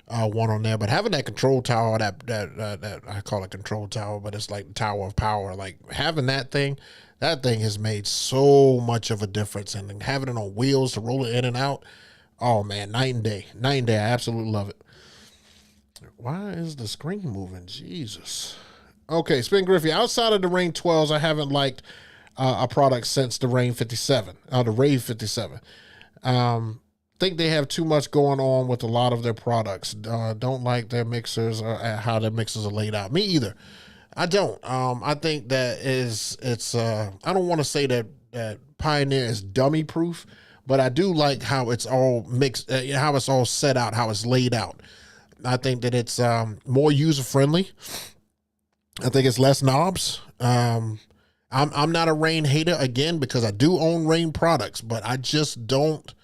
one on there. But having that control tower, that I call it control tower, but it's like the tower of power. Like having that thing has made so much of a difference. And having it on wheels to roll it in and out, oh man, night and day. Night and day. I absolutely love it. Why is the screen moving? Jesus. Okay, Spin Griffey. Outside of the Ring 12s, I haven't liked a product since the Ring 57, the Rave 57. Think they have too much going on with a lot of their products. Don't like their mixers or how their mixers are laid out. Me either. I don't. I think that it's. I don't want to say that Pioneer is dummy proof, but I do like how it's all mixed, how it's all set out, how it's laid out. I think that it's more user friendly. I think it's less knobs. I'm not a Rane hater again because I do own Rane products, but I just don't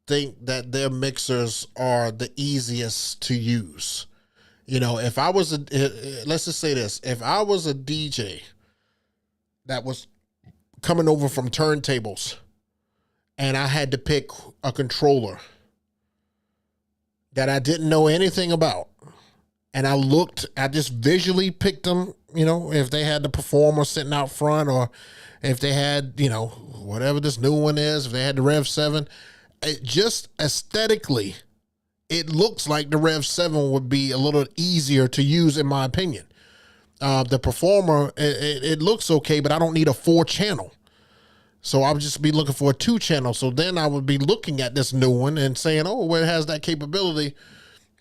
think that their mixers are the easiest to use. You know, if I was let's just say this, if I was a DJ that was coming over from turntables and I had to pick a controller that I didn't know anything about, and I just visually picked them, you know, if they had the performer sitting out front or if they had, you know, whatever this new one is, if they had the Rev 7, it just aesthetically, it looks like the Rev 7 would be a little easier to use in my opinion. The performer, it looks okay, but I don't need a 4-channel. So I would just be looking for a 2-channel. So then I would be looking at this new one and saying, oh, well, it has that capability.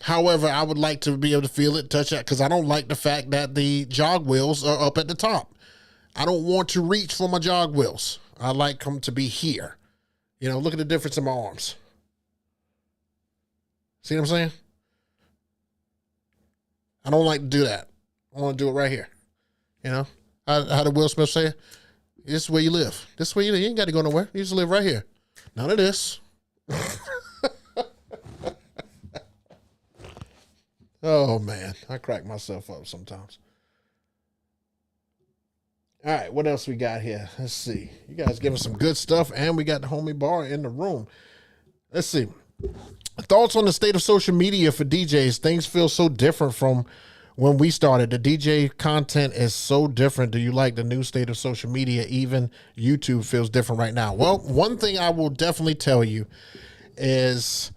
However, I would like to be able to feel it, touch it, because I don't like the fact that the jog wheels are up at the top. I don't want to reach for my jog wheels. I like them to be here. You know, look at the difference in my arms. See what I'm saying? I don't like to do that. I want to do it right here. You know, how did Will Smith say it? This is where you live. This is where you live. You ain't got to go nowhere. You just live right here. None of this. Oh, man. I crack myself up sometimes. All right. What else we got here? Let's see. You guys giving some good stuff, and we got the homie bar in the room. Let's see. Thoughts on the state of social media for DJs. Things feel so different from when we started. The DJ content is so different. Do you like the new state of social media? Even YouTube feels different right now. Well, one thing I will definitely tell you is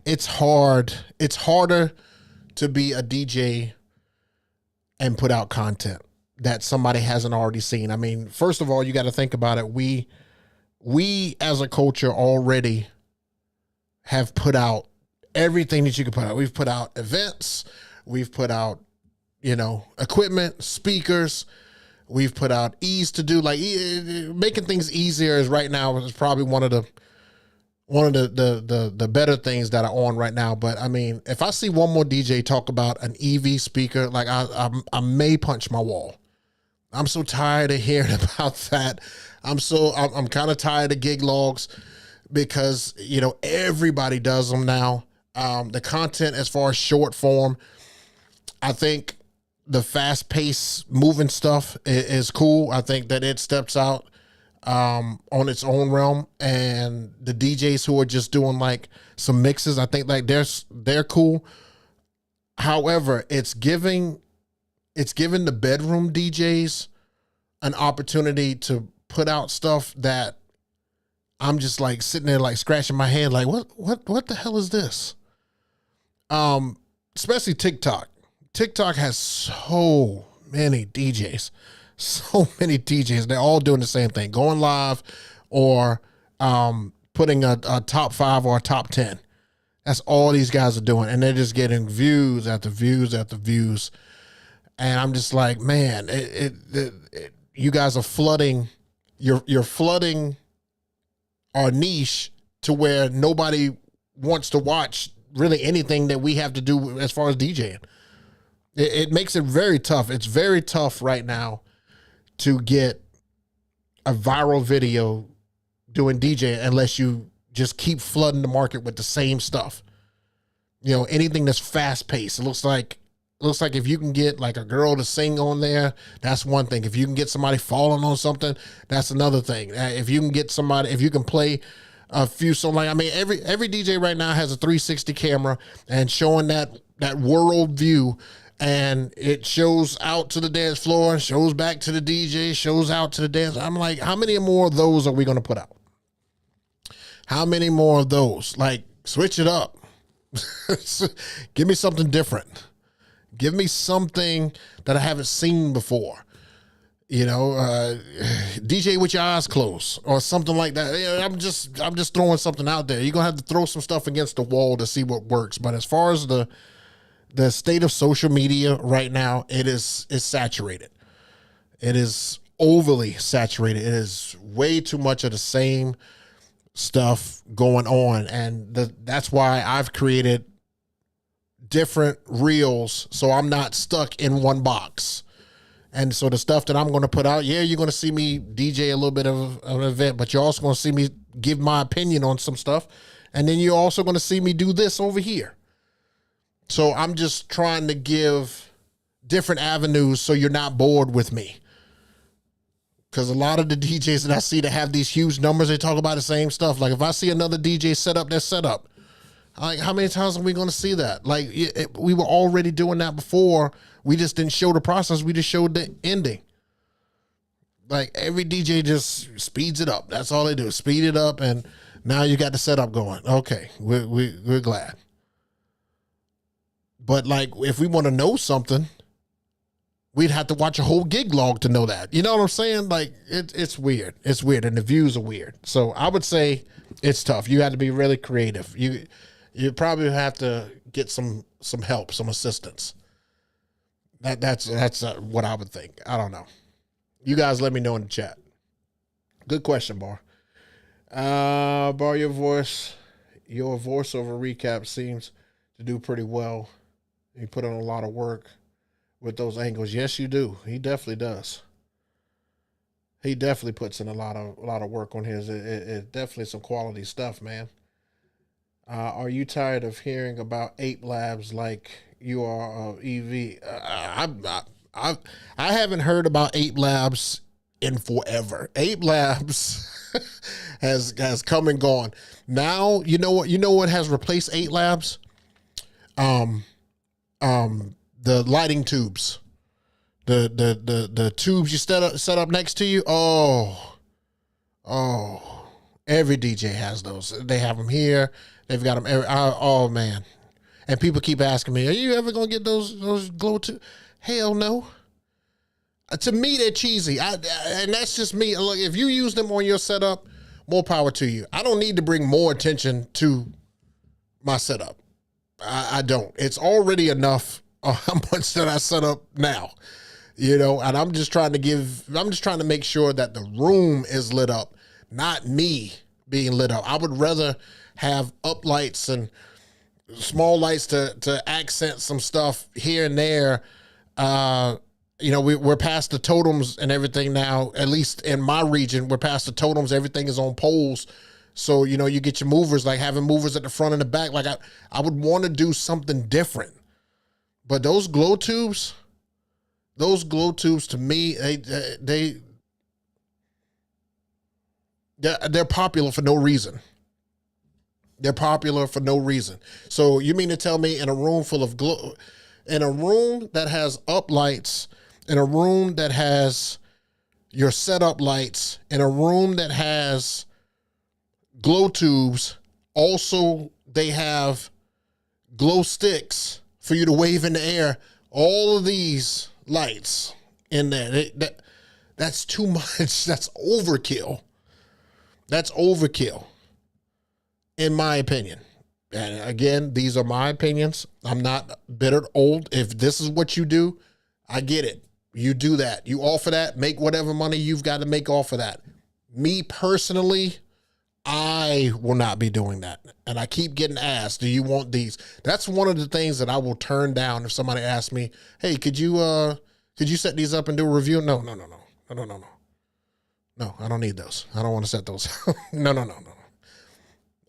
it's hard. It's harder to be a DJ and put out content that somebody hasn't already seen. I mean, first of all, you got to think about it. We as a culture already have put out everything that you can put out. We've put out events. We've put out, you know, equipment, speakers. We've put out ease to do. Like making things easier is right now is probably one of the better things that are on right now. But I mean, if I see one more DJ talk about an EV speaker, like I may punch my wall. I'm so tired of hearing about that. I'm kind of tired of gig logs because, you know, everybody does them now. The content as far as short form, I think the fast pace moving stuff is cool. I think that it steps out on its own realm, and the DJs who are just doing like some mixes, I think like they're cool. However, it's giving the bedroom DJs an opportunity to put out stuff that I'm just like sitting there like scratching my head like what the hell is this? Especially TikTok. TikTok has so many DJs. So many DJs. They're all doing the same thing. Going live or putting a top 5 or a top 10. That's all these guys are doing. And they're just getting views after views after views. And I'm just like, man, you guys are flooding. You're flooding our niche to where nobody wants to watch really anything that we have to do as far as DJing. It makes it very tough. It's very tough right now to get a viral video doing DJ unless you just keep flooding the market with the same stuff. You know, anything that's fast paced. It looks like if you can get like a girl to sing on there, that's one thing. If you can get somebody falling on something, that's another thing. If you can get somebody, if you can play a few songs, like, I mean, every DJ right now has a 360 camera and showing that world view, and it shows out to the dance floor, shows back to the DJ, shows out to the dance. I'm like, how many more of those are we going to put out? How many more of those? Like, switch it up. Give me something different. Give me something that I haven't seen before. You know, DJ with your eyes closed or something like that. You know, I'm just throwing something out there. You're gonna have to throw some stuff against the wall to see what works. But as far as the state of social media right now, it's saturated. It is overly saturated. It is way too much of the same stuff going on, and that's why I've created different reels so I'm not stuck in one box. And so the stuff that I'm going to put out, yeah, you're going to see me DJ a little bit of an event, but you're also going to see me give my opinion on some stuff, and then you're also going to see me do this over here. So I'm just trying to give different avenues so you're not bored with me. Because a lot of the DJs that I see that have these huge numbers, they talk about the same stuff. Like if I see another DJ set up their setup, like how many times are we going to see that? Like we were already doing that before. We just didn't show the process. We just showed the ending. Like every DJ just speeds it up. That's all they do. Speed it up. And now you got the setup going. Okay. We're glad. But like, if we want to know something, we'd have to watch a whole gig log to know that. You know what I'm saying? Like it's weird. It's weird. And the views are weird. So I would say it's tough. You have to be really creative. You probably have to get some help, some assistance. That's what I would think. I don't know. You guys let me know in the chat. Good question, Bar. Bar, your voiceover recap seems to do pretty well. You put in a lot of work with those angles. Yes, you do. He definitely does. He definitely puts in a lot of work on his. It definitely some quality stuff, man. Are you tired of hearing about Ape Labs like you are of EV? I haven't heard about Ape Labs in forever. Ape Labs has come and gone. Now you know what has replaced Ape Labs? The lighting tubes, the tubes you set up next to you. Oh, every DJ has those. They have them here. They've got them. Oh man. And people keep asking me, are you ever going to get those glow tubes? Hell no. To me, they're cheesy. And that's just me. Look, if you use them on your setup, more power to you. I don't need to bring more attention to my setup. I don't. It's already enough how much that I set up now, you know, and I'm just trying to make sure that the room is lit up, not me being lit up. I would rather have up lights and small lights to accent some stuff here and there. You know, we're past the totems and everything now, at least in my region, we're past the totems. Everything is on poles. So, you know, you get your movers, like having movers at the front and the back. Like I would want to do something different. But those glow tubes to me, they're popular for no reason. They're popular for no reason. So you mean to tell me in a room full of glow, in a room that has up lights, in a room that has your setup lights, in a room that has glow tubes, also they have glow sticks for you to wave in the air, all of these lights in there. That's too much. That's overkill. That's overkill, in my opinion. And again, these are my opinions. I'm not bitter old. If this is what you do, I get it. You do that. You offer that, make whatever money you've got to make off of that. Me personally, I will not be doing that. And I keep getting asked, do you want these? That's one of the things that I will turn down if somebody asks me, hey, could you set these up and do a review? No, no, no, no. No, no, no, no. No, I don't need those. I don't want to set those. No, no, no, no.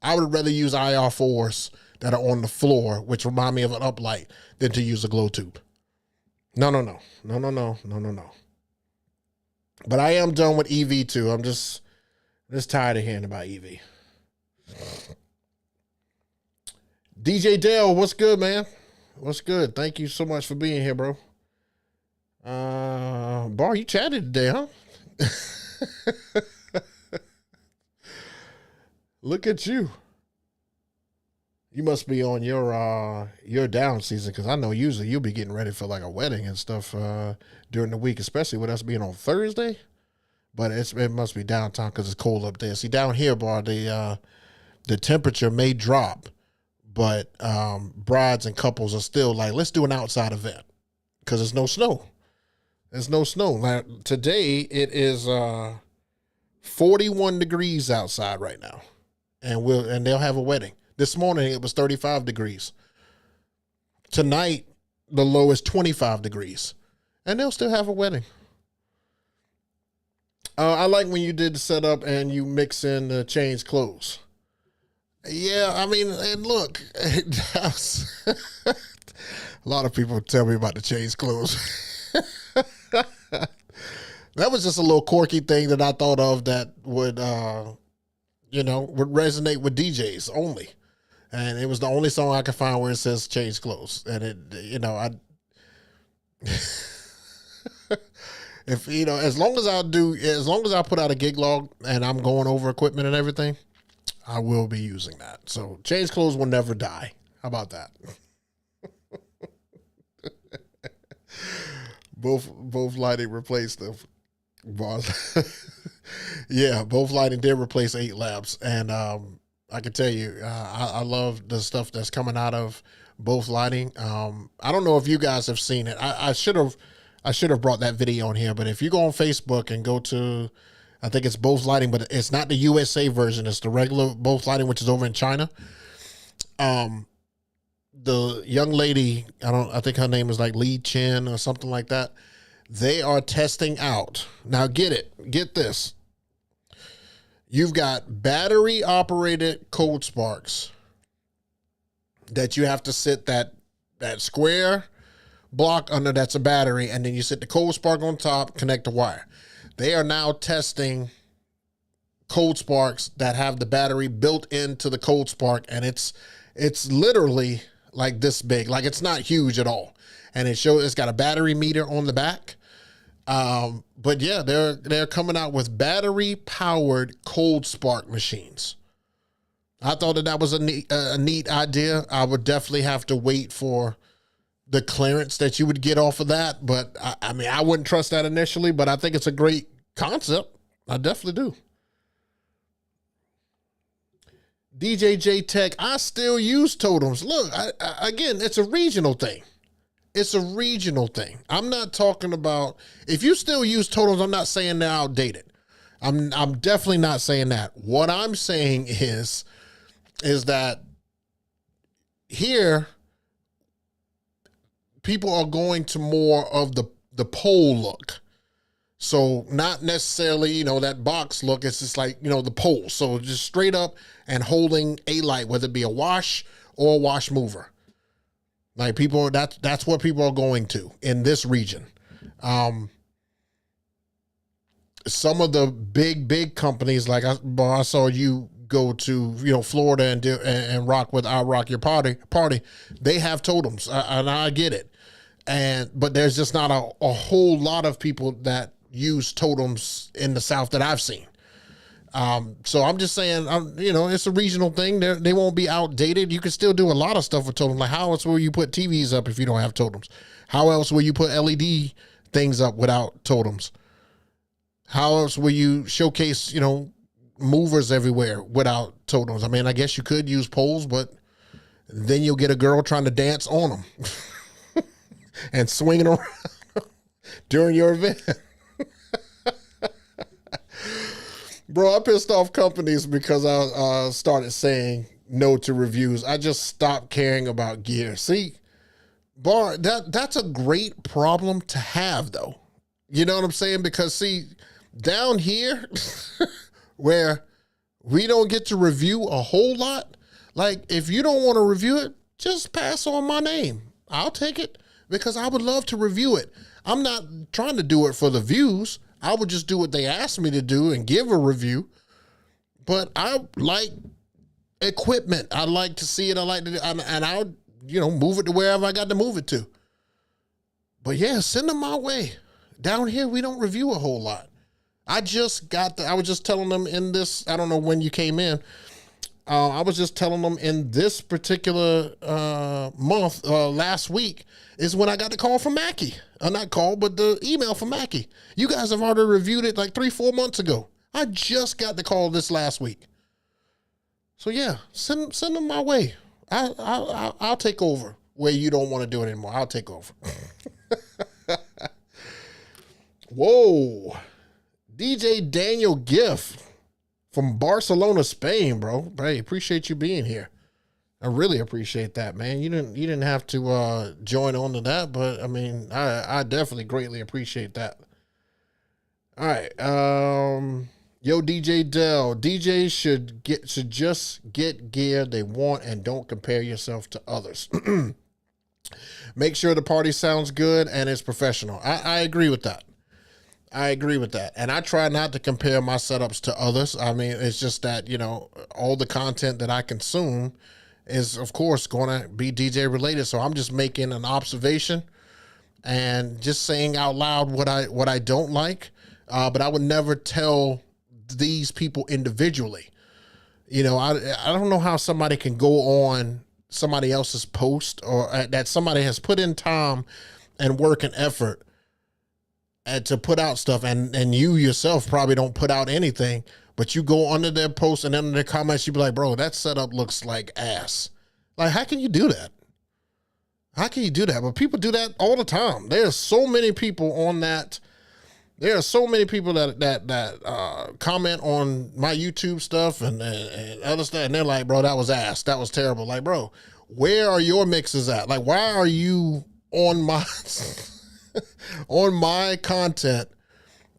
I would rather use IR4s that are on the floor, which remind me of an uplight, than to use a glow tube. No, no, no. No, no, no. No, no, no. But I am done with EV too. I'm just tired of hearing about EV. DJ Dale, what's good, man? What's good? Thank you so much for being here, bro. Bar, you chatted today, huh? Look at you. You must be on your down season, because I know usually you'll be getting ready for like a wedding and stuff during the week, especially with us being on Thursday. But it must be downtown because it's cold up there. See, down here, bar, the temperature may drop, but brides and couples are still like, let's do an outside event because there's no snow. There's no snow. Like, today it is 41 degrees outside right now, and they'll have a wedding. This morning it was 35 degrees. Tonight the low is 25 degrees, and they'll still have a wedding. I like when you did the setup and you mix in the change clothes. Yeah, I mean, and look, a lot of people tell me about the change clothes. That was just a little quirky thing that I thought of that would resonate with DJs only. And it was the only song I could find where it says change clothes. And as long as I put out a gig log and I'm going over equipment and everything, I will be using that. So change clothes will never die. How about that? Both lighting replaced the bars. Yeah, both lighting did replace 8 labs. And I can tell you, I love the stuff that's coming out of both lighting. I don't know if you guys have seen it. I should have brought that video on here, but if you go on Facebook and go to, I think it's Both Lighting, but it's not the USA version. It's the regular Both Lighting, which is over in China. The young lady, I think her name is like Lee Chen or something like that. They are testing out. Now get this. You've got battery operated cold sparks that you have to sit that square block under, that's a battery, and then you sit the cold spark on top, connect the wire. They are now testing cold sparks that have the battery built into the cold spark, and it's literally like this big. Like, it's not huge at all. And it's got a battery meter on the back. But yeah, they're coming out with battery powered cold spark machines. I thought that was a neat idea. I would definitely have to wait for the clearance that you would get off of that. But I mean, I wouldn't trust that initially, but I think it's a great concept. I definitely do. DJ J Tech, I still use totems. Look, again, it's a regional thing. It's a regional thing. I'm not talking about, if you still use totems, I'm not saying they're outdated. I'm definitely not saying that. What I'm saying is that here, people are going to more of the pole look. So not necessarily, that box look. It's just like, the pole. So just straight up and holding a light, whether it be a wash or a wash mover. Like, people, that's what people are going to in this region. Some of the big companies, like I saw you go to, Florida and rock with I Rock Your Party. They have totems, and I get it. But there's just not a whole lot of people that use totems in the South that I've seen. So I'm just saying, it's a regional thing. They won't be outdated. You can still do a lot of stuff with totems. Like, how else will you put TVs up if you don't have totems? How else will you put LED things up without totems? How else will you showcase, movers everywhere without totems? I mean, I guess you could use poles, but then you'll get a girl trying to dance on them and swinging around during your event. Bro, I pissed off companies because I started saying no to reviews. I just stopped caring about gear. See, Bar, that's a great problem to have, though. You know what I'm saying? Because, see, down here, where we don't get to review a whole lot, like, if you don't want to review it, just pass on my name. I'll take it because I would love to review it. I'm not trying to do it for the views. I would just do what they asked me to do and give a review. But I like equipment. I like to see it. I like to, and I'll, move it to wherever I got to move it to. But yeah, send them my way. Down here, we don't review a whole lot. I was just telling them in this, I don't know when you came in. I was just telling them in this particular month, last week, is when I got the call from Mackie. Not call, but the email from Mackie. You guys have already reviewed it like 3-4 months ago. I just got the call this last week. So yeah, send them my way. I'll take over where you don't want to do it anymore. I'll take over. Whoa. DJ Daniel Giff from Barcelona, Spain, bro. Hey, appreciate you being here. I really appreciate that, man. You didn't have to join on to that, but I mean, I definitely greatly appreciate that. All right. Yo, DJ Dell. DJs should just get gear they want and don't compare yourself to others. Make sure the party sounds good and is professional. I agree with that. And I try not to compare my setups to others. I mean, it's just that, all the content that I consume is, of course, going to be DJ related. So I'm just making an observation and just saying out loud what I don't like. But I would never tell these people individually. I don't know how somebody can go on somebody else's post or that somebody has put in time and work and effort and to put out stuff, and you yourself probably don't put out anything, but you go under their posts and under their comments, you be like, bro, that setup looks like ass. Like, how can you do that? How can you do that? But people do that all the time. There's so many people on that. There are so many people that comment on my YouTube stuff and other stuff, and they're like, bro, that was ass. That was terrible. Like, bro, where are your mixes at? Like, why are you on my on my content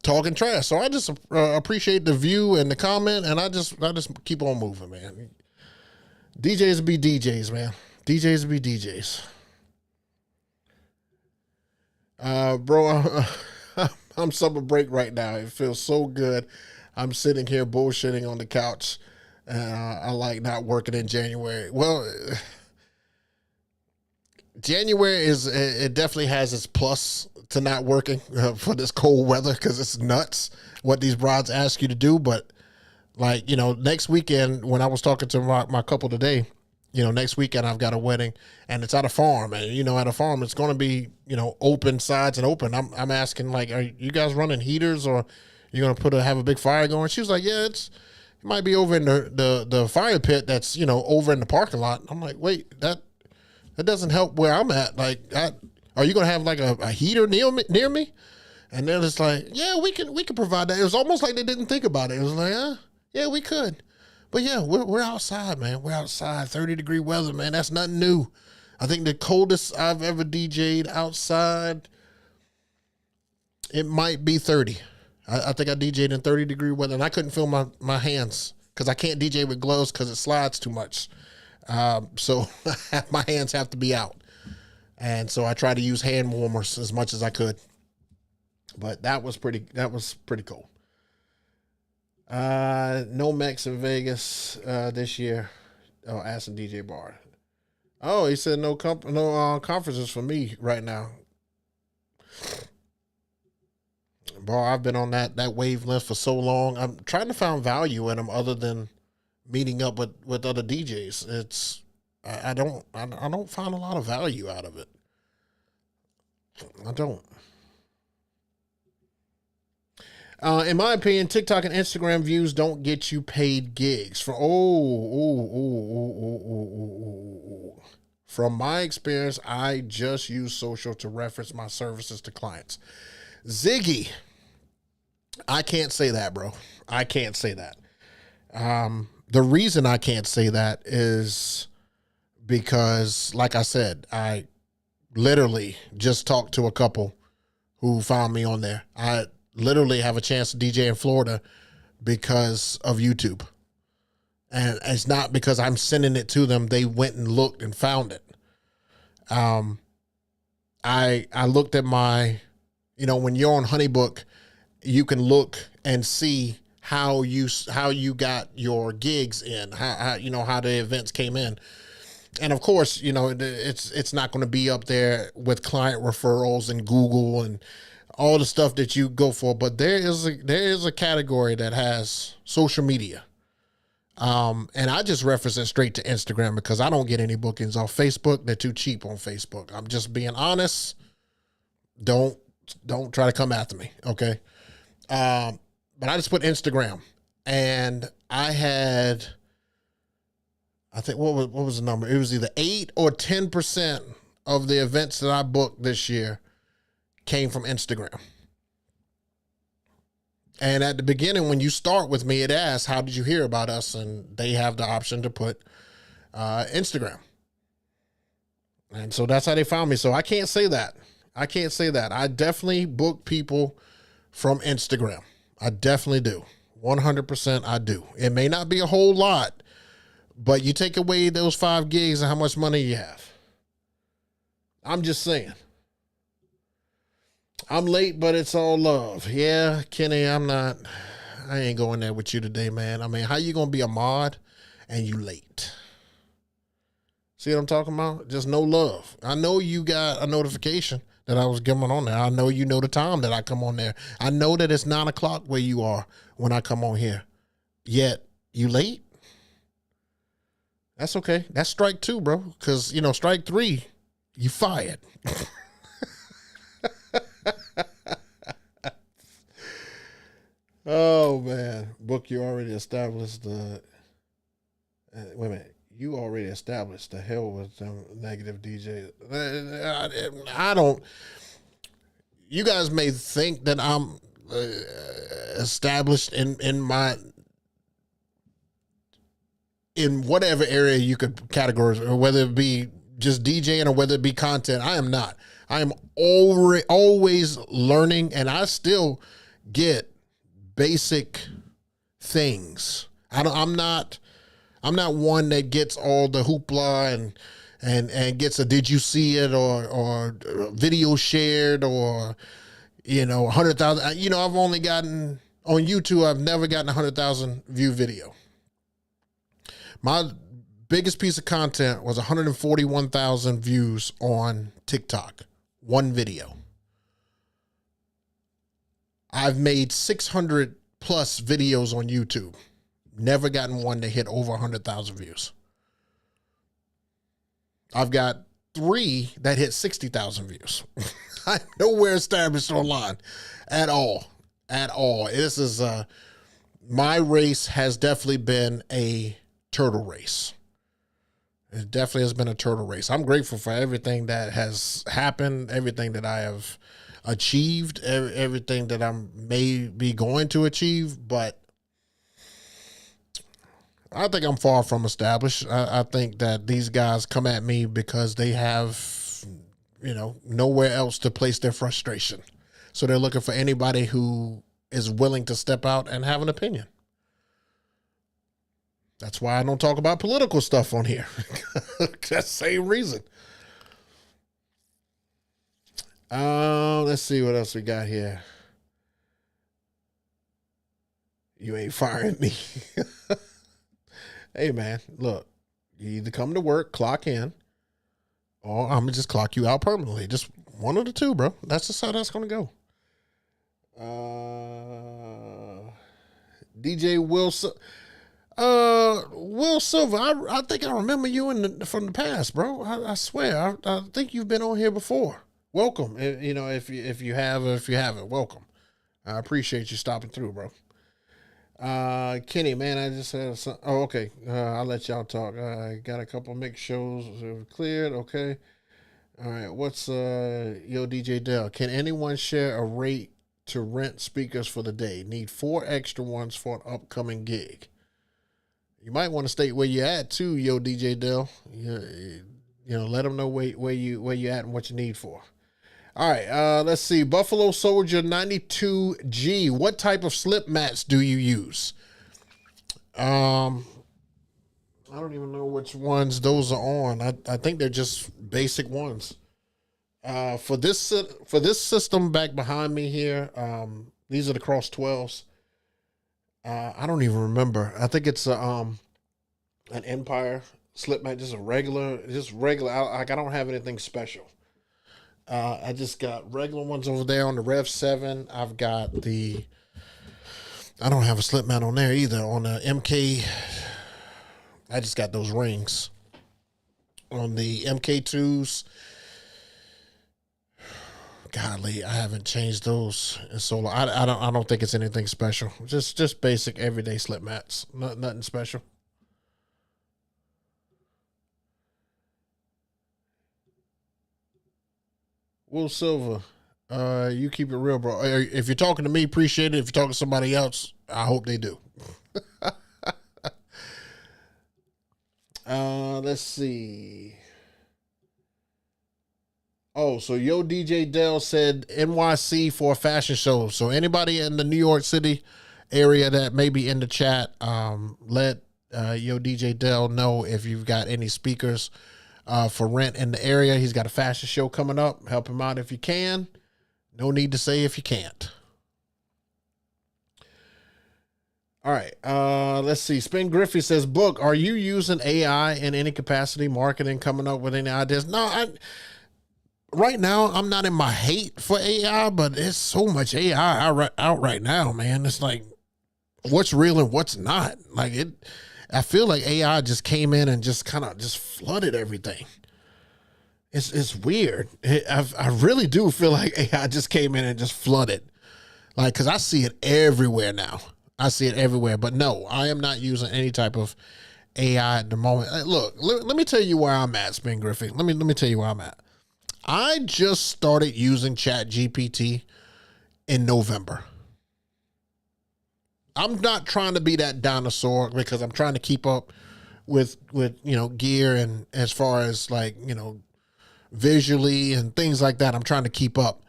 talking trash? So I just appreciate the view and the comment, and I just keep on moving, man. DJs be DJs, man. DJs be DJs. Bro, I'm summer break right now. It feels so good. I'm sitting here bullshitting on the couch. I like not working in January. Well, January it definitely has its plus to not working for this cold weather, because it's nuts what these broads ask you to do. But like, next weekend, when I was talking to my couple today, next weekend I've got a wedding and it's at a farm, and at a farm it's going to be, open sides and open. I'm asking, like, are you guys running heaters, or you going to have a big fire going? She was like, yeah, it might be over in the fire pit that's, over in the parking lot. I'm like, wait, that doesn't help where I'm at. Like, are you going to have like a heater near me? And then it's like, yeah, we can provide that. It was almost like they didn't think about it. It was like, yeah, we could. But yeah, we're outside, man. We're outside, 30-degree weather, man. That's nothing new. I think the coldest I've ever DJ'd outside, it might be 30. I think I DJ'd in 30-degree weather, and I couldn't feel my hands because I can't DJ with gloves because it slides too much. So my hands have to be out. And so I try to use hand warmers as much as I could. But that was pretty cool. No Mex in Vegas this year. Oh, asking DJ Bar. Oh, he said no conferences for me right now. Bro, I've been on that wavelength for so long. I'm trying to find value in them other than meeting up with other DJs. I don't find a lot of value out of it. I don't. In my opinion, TikTok and Instagram views don't get you paid gigs. From my experience, I just use social to reference my services to clients. Ziggy, I can't say that, bro. I can't say that. The reason I can't say that is because, like I said, I literally just talked to a couple who found me on there. I literally have a chance to DJ in Florida because of YouTube. And it's not because I'm sending it to them. They went and looked and found it. I looked at my, when you're on Honeybook, you can look and see how you got your gigs in, how the events came in. And of course, it's not going to be up there with client referrals and Google and all the stuff that you go for, but there is a category that has social media. And I just reference it straight to Instagram because I don't get any bookings off Facebook. They're too cheap on Facebook. I'm just being honest. Don't try to come after me. Okay. But I just put Instagram, and I think what was the number? It was either 8 or 10% of the events that I booked this year came from Instagram. And at the beginning, when you start with me, it asks, how did you hear about us? And they have the option to put Instagram. And so that's how they found me. So I can't say that. I definitely book people from Instagram. I definitely do. 100% I do. It may not be a whole lot, but you take away those 5 gigs and how much money you have. I'm just saying. I'm late, but it's all love. Yeah, Kenny, I ain't going there with you today, man. I mean, how you going to be a mod and you late? See what I'm talking about? Just no love. I know you got a notification that I was coming on there. I know you know the time that I come on there. I know that it's 9 o'clock where you are when I come on here. Yet, you late? That's okay. That's strike 2, bro. Because, strike 3, you fired. Oh, man. Book, you already established the... wait a minute. You already established the hell with them negative DJs. I don't... You guys may think that I'm established in whatever area you could categorize, or whether it be just DJing or whether it be content. I am not. I am always learning, and I still get basic things. I'm not one that gets all the hoopla and gets a did you see it or video shared or 100,000. I've only gotten on YouTube. I've never gotten 100,000 view video. My biggest piece of content was 141,000 views on TikTok. One video. I've made 600 plus videos on YouTube. Never gotten one that hit over 100,000 views. I've got 3 that hit 60,000 views. I'm nowhere established online at all. At all. This is my race has definitely been a turtle race. It definitely has been a turtle race. I'm grateful for everything that has happened, everything that I have achieved, everything that I may be going to achieve, but I think I'm far from established. I think that these guys come at me because they have, nowhere else to place their frustration. So they're looking for anybody who is willing to step out and have an opinion. That's why I don't talk about political stuff on here. That's the same reason. Let's see what else we got here. You ain't firing me. Hey, man, look, you either come to work, clock in, or I'm going to just clock you out permanently. Just one of the two, bro. That's just how that's going to go. DJ Wilson. Will Silver, I think I remember you from the past, bro. I swear, I think you've been on here before. Welcome. If you haven't, welcome. I appreciate you stopping through, bro. Kenny, man, I just had some. Oh, okay. I'll let y'all talk. I got a couple mixed shows cleared. Okay. All right. What's yo DJ Dell? Can anyone share a rate to rent speakers for the day. Need 4 extra ones for an upcoming gig. You might want to state where you're at too, yo, DJ Dell. Let them know where you at and what you need for. All right, let's see. Buffalo Soldier 92G. What type of slip mats do you use? I don't even know which ones those are on. I think they're just basic ones. For this system back behind me here, these are the Cross 12s. I don't even remember. I think it's an Empire slip mat, just regular. I don't have anything special. I just got regular ones over there on the Rev 7. I don't have a slip mat on there either. On the MK, I just got those rings. On the MK2s, godly, I haven't changed those in so long. I don't think it's anything special. Just basic everyday slip mats. Nothing special. Will Silver, you keep it real, bro. If you're talking to me, appreciate it. If you're talking to somebody else, I hope they do. Let's see. Oh, so yo DJ Dell said NYC for a fashion show. So anybody in the New York City area that may be in the chat, let yo DJ Dell know if you've got any speakers for rent in the area. He's got a fashion show coming up. Help him out if you can. No need to say if you can't. All right. Let's see. Spin Griffey says, Book, are you using AI in any capacity, marketing, coming up with any ideas? No, right now, I'm not in my hate for AI, but there's so much AI out right now, man. It's like, what's real and what's not. I feel like AI just came in and just kind of just flooded everything. It's weird. I really do feel like AI just came in and just flooded. Because I see it everywhere now. I see it everywhere. But no, I am not using any type of AI at the moment. Look, let me tell you where I'm at, Spin Griffey. Let me tell you where I'm at. I just started using ChatGPT in November. I'm not trying to be that dinosaur because I'm trying to keep up with gear and as far as visually and things like that. I'm trying to keep up.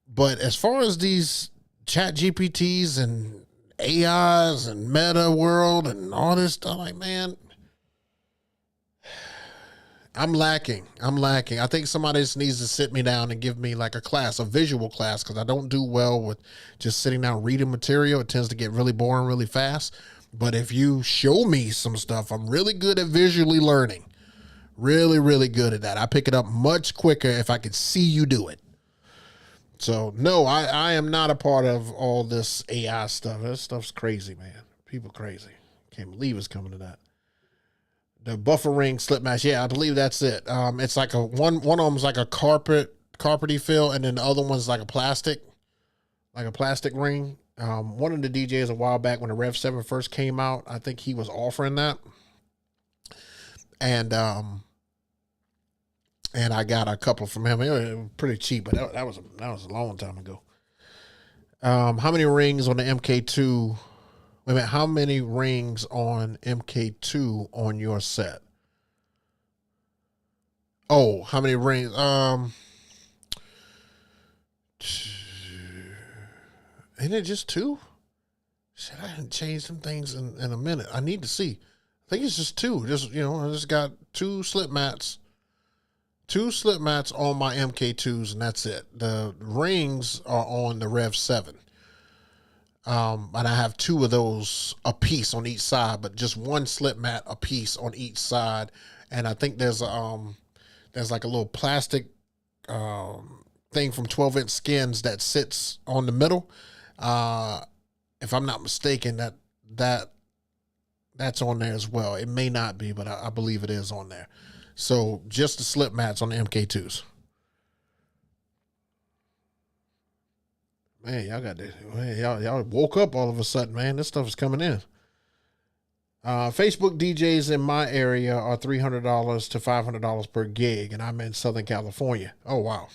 But as far as these ChatGPTs and AIs and Meta World and all this stuff, man, I'm lacking. I think somebody just needs to sit me down and give me a class, a visual class, because I don't do well with just sitting down reading material. It tends to get really boring really fast. But if you show me some stuff, I'm really good at visually learning. Really, really good at that. I pick it up much quicker if I could see you do it. So, no, I am not a part of all this AI stuff. This stuff's crazy, man. People crazy. Can't believe it's coming to that. The buffer ring slip match. Yeah, I believe that's it. It's like one of them's like a carpety feel, and then the other one's like a plastic ring. One of the DJs a while back when the Rev 7 first came out, I think he was offering that. And I got a couple from him. It was pretty cheap, but that was a long time ago. How many rings on the MK2? Wait a minute, how many rings on MK2 on your set? Oh, how many rings? Ain't it just 2? Shit, I hadn't changed some things in a minute. I need to see. I think it's just 2. I just got 2 slip mats. 2 slip mats on my MK2s, and that's it. The rings are on the Rev 7. And I have 2 of those a piece on each side, but just 1 slip mat a piece on each side. And I think there's like a little plastic thing from 12-inch skins that sits on the middle. If I'm not mistaken, that's on there as well. It may not be, but I believe it is on there. So just the slip mats on the MK2s. Man, y'all got this. Man, y'all woke up all of a sudden, man. This stuff is coming in. Facebook DJs in my area are $300 to $500 per gig, and I'm in Southern California. Oh wow.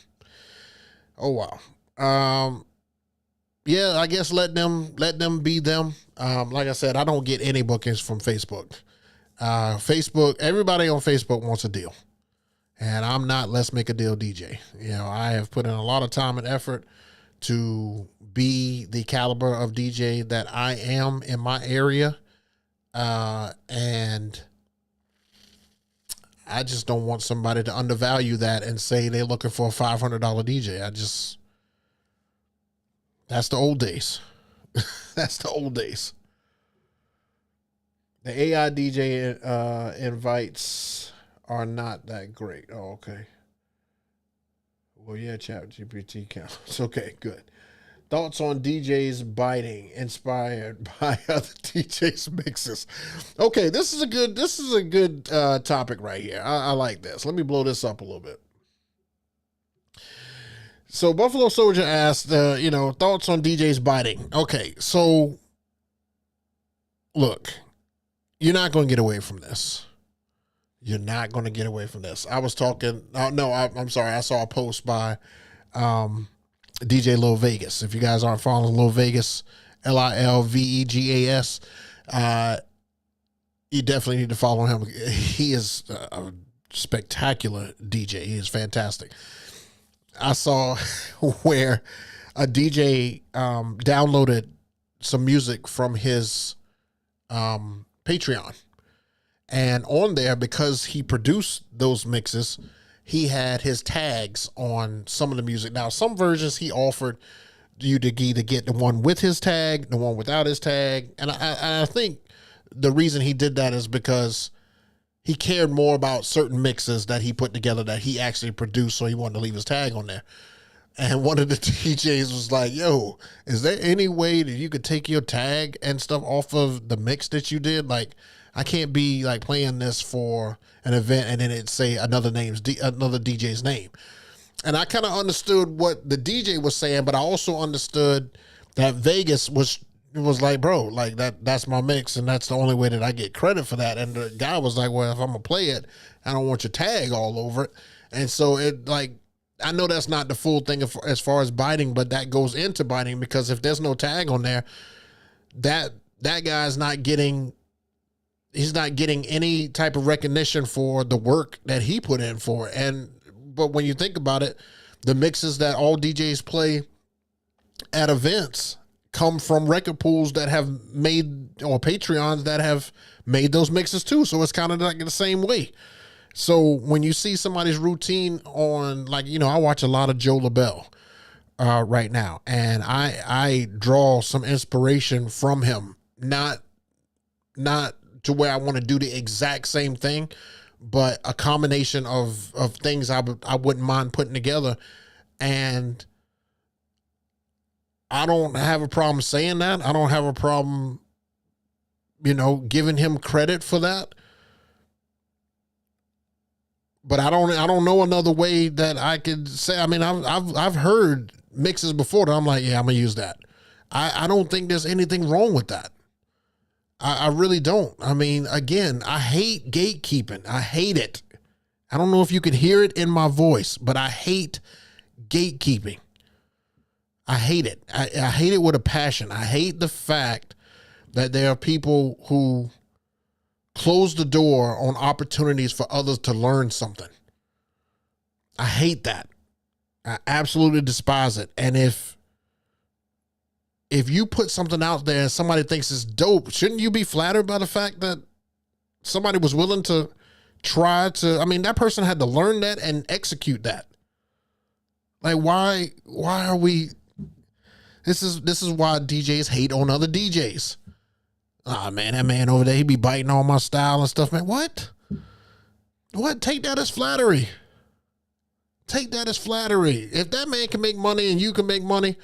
yeah, I guess let them be them. Like I said, I don't get any bookings from Facebook. Facebook, everybody on Facebook wants a deal. And I'm not let's make a deal DJ. You know, I have put in a lot of time and effort to be the caliber of DJ that I am in my area. And I just don't want somebody to undervalue that and say they're looking for a $500 DJ. That's the old days. That's the old days. The AI DJ invites are not that great. Oh, okay. Well, yeah, ChatGPT counts. Okay, good. Thoughts on DJs biting inspired by other DJs mixes. Okay, this is a good topic right here. I like this. Let me blow this up a little bit. So Buffalo Soldier asked, thoughts on DJs biting. Okay, so look, you're not going to get away from this. You're not going to get away from this. I was talking. I'm sorry. I saw a post by DJ Lil Vegas. If you guys aren't following Lil Vegas, Lilvegas, you definitely need to follow him. He is a spectacular DJ. He is fantastic. I saw where a DJ downloaded some music from his Patreon. And on there, because he produced those mixes, he had his tags on some of the music. Now, some versions he offered you to either get the one with his tag, the one without his tag. And I think the reason he did that is because he cared more about certain mixes that he put together that he actually produced, so he wanted to leave his tag on there. And one of the DJs was like, yo, is there any way that you could take your tag and stuff off of the mix that you did? Like, I can't be like playing this for an event and then it say another DJ's name. And I kind of understood what the DJ was saying, but I also understood that Vegas was like, bro, like that's my mix and that's the only way that I get credit for that. And the guy was like, well, if I'm gonna play it, I don't want your tag all over it. And so it like, I know that's not the full thing as far as biting, but that goes into biting, because if there's no tag on there, that guy's not getting, he's not getting any type of recognition for the work that he put in for. But when you think about it, the mixes that all DJs play at events come from record pools that have made, or Patreons that have made those mixes too. So it's kind of like the same way. So when you see somebody's routine on, like, I watch a lot of Joe LaBelle right now, and I draw some inspiration from him, not to where I want to do the exact same thing, but a combination of things I wouldn't mind putting together. And I don't have a problem saying that. I don't have a problem, giving him credit for that. But I don't know another way that I could say. I mean, I've heard mixes before that I'm like, yeah, I'm gonna use that. I don't think there's anything wrong with that. I really don't. I mean, again, I hate gatekeeping. I hate it. I don't know if you could hear it in my voice, but I hate gatekeeping. I hate it. I hate it with a passion. I hate the fact that there are people who close the door on opportunities for others to learn something. I hate that. I absolutely despise it. And if you put something out there and somebody thinks it's dope, shouldn't you be flattered by the fact that somebody was willing to try to, I mean, that person had to learn that and execute that. Like, why are we, this is why DJs hate on other DJs. Oh man, that man over there, he be biting on my style and stuff, man. What? Take that as flattery. Take that as flattery. If that man can make money and you can make money,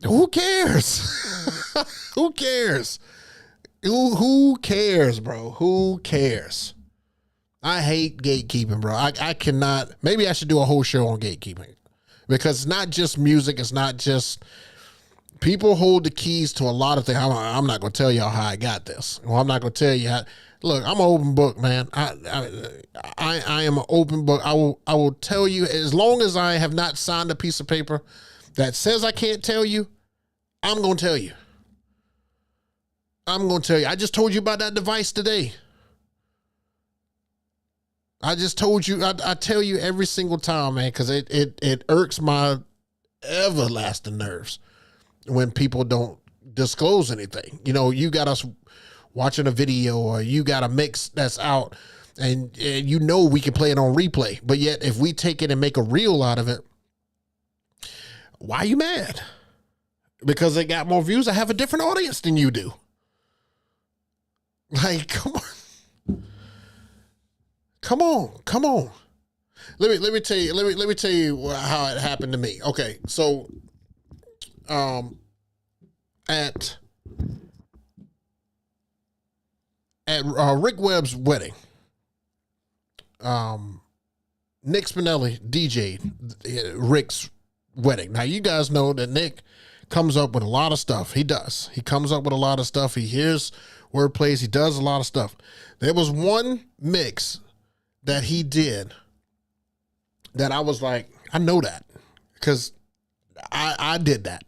who cares? Who cares? Who cares, bro? Who cares? I hate gatekeeping, bro. I cannot, maybe I should do a whole show on gatekeeping, because it's not just music. It's not just, people hold the keys to a lot of things. I'm not going to tell y'all how I got this. Well, I'm not going to tell you how. Look, I'm an open book, man. I am an open book. I will tell you, as long as I have not signed a piece of paper that says I can't tell you, I'm going to tell you. I just told you about that device today. I just told you. I tell you every single time, man, because it irks my everlasting nerves when people don't disclose anything. You know, you got us watching a video or you got a mix that's out and you know we can play it on replay. But yet if we take it and make a reel out of it, why are you mad? Because they got more views. I have a different audience than you do. Like, come on. Come on. Let me tell you how it happened to me. Okay, so at Rick Webb's wedding, Nick Spinelli DJ'd Rick's wedding. Now you guys know that Nick comes up with a lot of stuff. He does. He comes up with a lot of stuff. He hears wordplays. He does a lot of stuff. There was one mix that he did that I was like, I know that because I did that.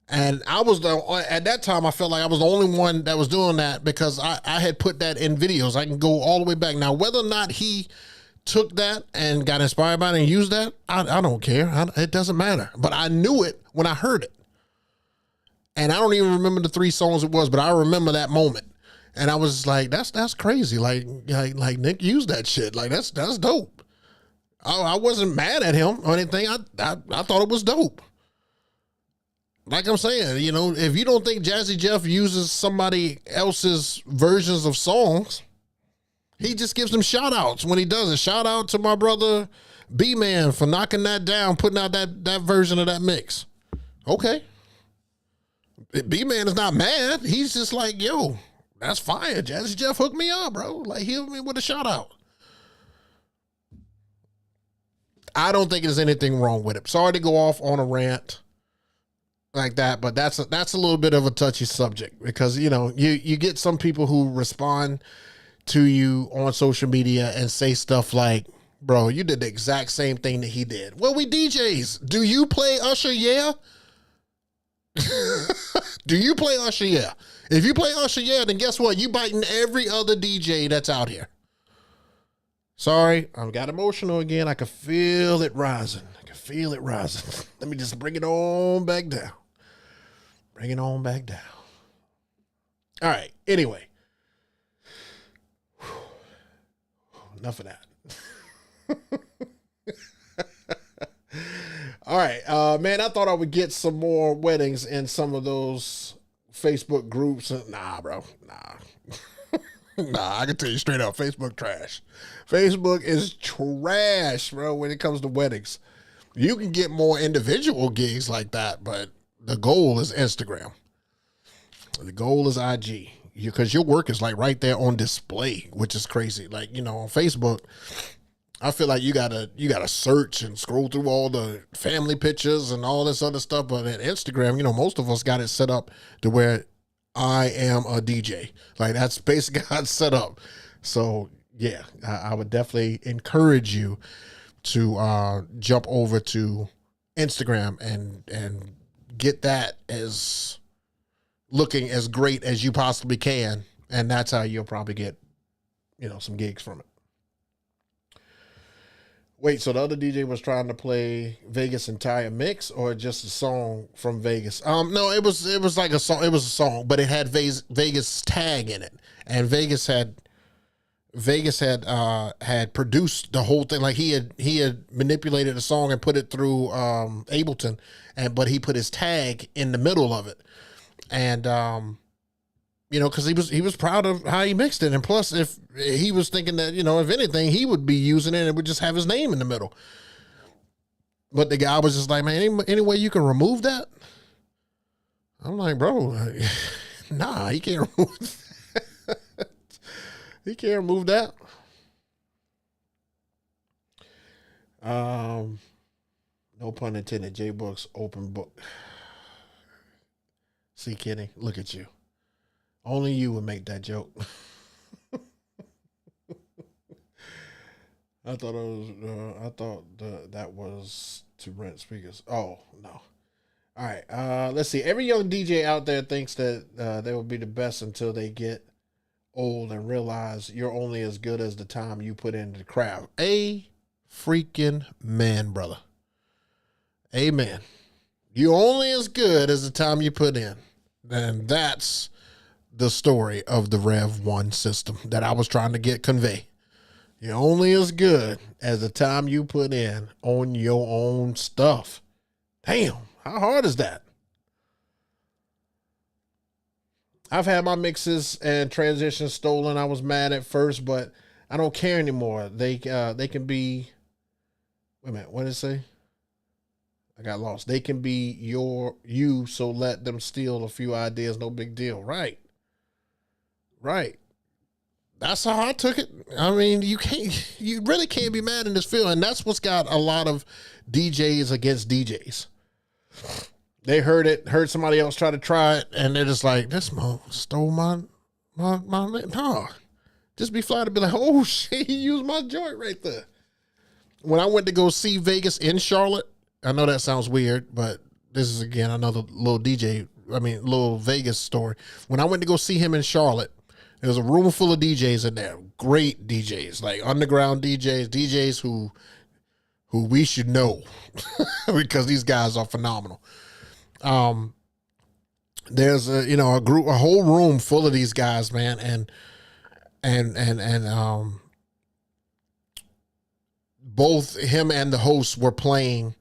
And I was at that time, I felt like I was the only one that was doing that because I had put that in videos. I can go all the way back. Now, whether or not he took that and got inspired by it and used that, I don't care. It doesn't matter. But I knew it when I heard it. And I don't even remember the 3 songs it was, but I remember that moment. And I was like, that's crazy. Like Nick used that shit. Like that's dope. I wasn't mad at him or anything. I thought it was dope. Like I'm saying, you know, if you don't think Jazzy Jeff uses somebody else's versions of songs, he just gives them shout outs when he does it. Shout out to my brother B-Man for knocking that down, putting out that version of that mix. Okay. B-Man is not mad. He's just like, yo, that's fire. Jazzy Jeff hooked me up, bro. Like, he hooked me with a shout out. I don't think there's anything wrong with it. Sorry to go off on a rant like that, but that's a little bit of a touchy subject because, you know, you get some people who respond to you on social media and say stuff like, bro, you did the exact same thing that he did. Well, we DJs. Do you play Usher? Yeah. Do you play Usher? Yeah. If you play Usher, yeah, then guess what? You biting every other DJ that's out here. Sorry, I got emotional again. I can feel it rising. Let me just bring it on back down. Bring it on back down. All right. Anyway. Enough of that. All right. Man, I thought I would get some more weddings in some of those Facebook groups. Nah, bro. Nah. Nah, I can tell you straight up, Facebook trash. Facebook is trash, bro, when it comes to weddings. You can get more individual gigs like that, but the goal is Instagram. The goal is IG. Because your work is like right there on display, which is crazy. Like, you know, on Facebook, I feel like you gotta search and scroll through all the family pictures and all this other stuff. But at Instagram, you know, most of us got it set up to where I am a DJ. Like that's basically how it's set up. So yeah, I would definitely encourage you to jump over to Instagram and get that as looking as great as you possibly can. And that's how you'll probably get, you know, some gigs from it. Wait, so the other DJ was trying to play Vegas entire mix or just a song from Vegas? No, it was like a song. It was a song, but it had Vegas tag in it, and Vegas had produced the whole thing. Like he had manipulated the song and put it through Ableton, but he put his tag in the middle of it, and you know, because he was proud of how he mixed it, and plus, if he was thinking that, you know, if anything, he would be using it and it would just have his name in the middle. But the guy was just like, man, any way you can remove that? I'm like, bro, nah, he can't remove that. He can't remove that. No pun intended. JayBook's open book. See, Kenny, look at you. Only you would make that joke. I thought that was to rent speakers. Oh no. All right. Let's see. Every young DJ out there thinks that they will be the best until they get old and realize you're only as good as the time you put into the craft. A freaking man, brother. Amen. You're only as good as the time you put in. And that's the story of the Rev 1 system that I was trying to convey. You're only as good as the time you put in on your own stuff. Damn, how hard is that? I've had my mixes and transitions stolen. I was mad at first, but I don't care anymore. They can be. Wait a minute, what did it say? I got lost. They can be you, so let them steal a few ideas. No big deal. Right. That's how I took it. I mean, you really can't be mad in this field, and that's what's got a lot of DJs against DJs. They heard somebody else try to try it, and they're just like, this man stole my no. Just be fly to be like, oh shit, he used my joint right there. When I went to go see Vegas in Charlotte, I know that sounds weird, but this is again another little Vegas story. When I went to go see him in Charlotte, there was a room full of DJs in there. Great DJs, like underground DJs who we should know because these guys are phenomenal. There's a whole room full of these guys, man, and both him and the host were playing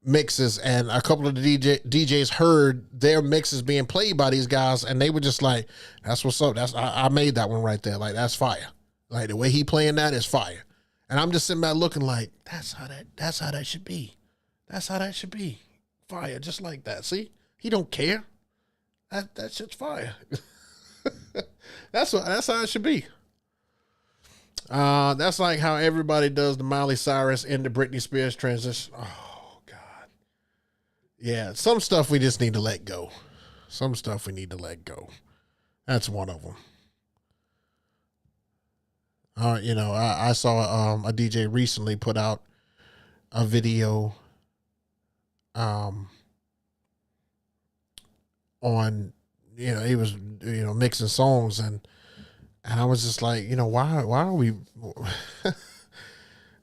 mixes, and a couple of the DJs heard their mixes being played by these guys, and they were just like, that's what's up. I made that one right there. Like, that's fire. Like, the way he playing that is fire. And I'm just sitting back looking like, that's how that should be. That's how that should be. Fire, just like that. See? He don't care. That shit's fire. That's how it should be. That's like how everybody does the Miley Cyrus and the Britney Spears transition. Oh God. Yeah, some stuff we just need to let go. That's one of them. I saw a DJ recently put out a video on, he was, mixing songs, and I was just like, why are we,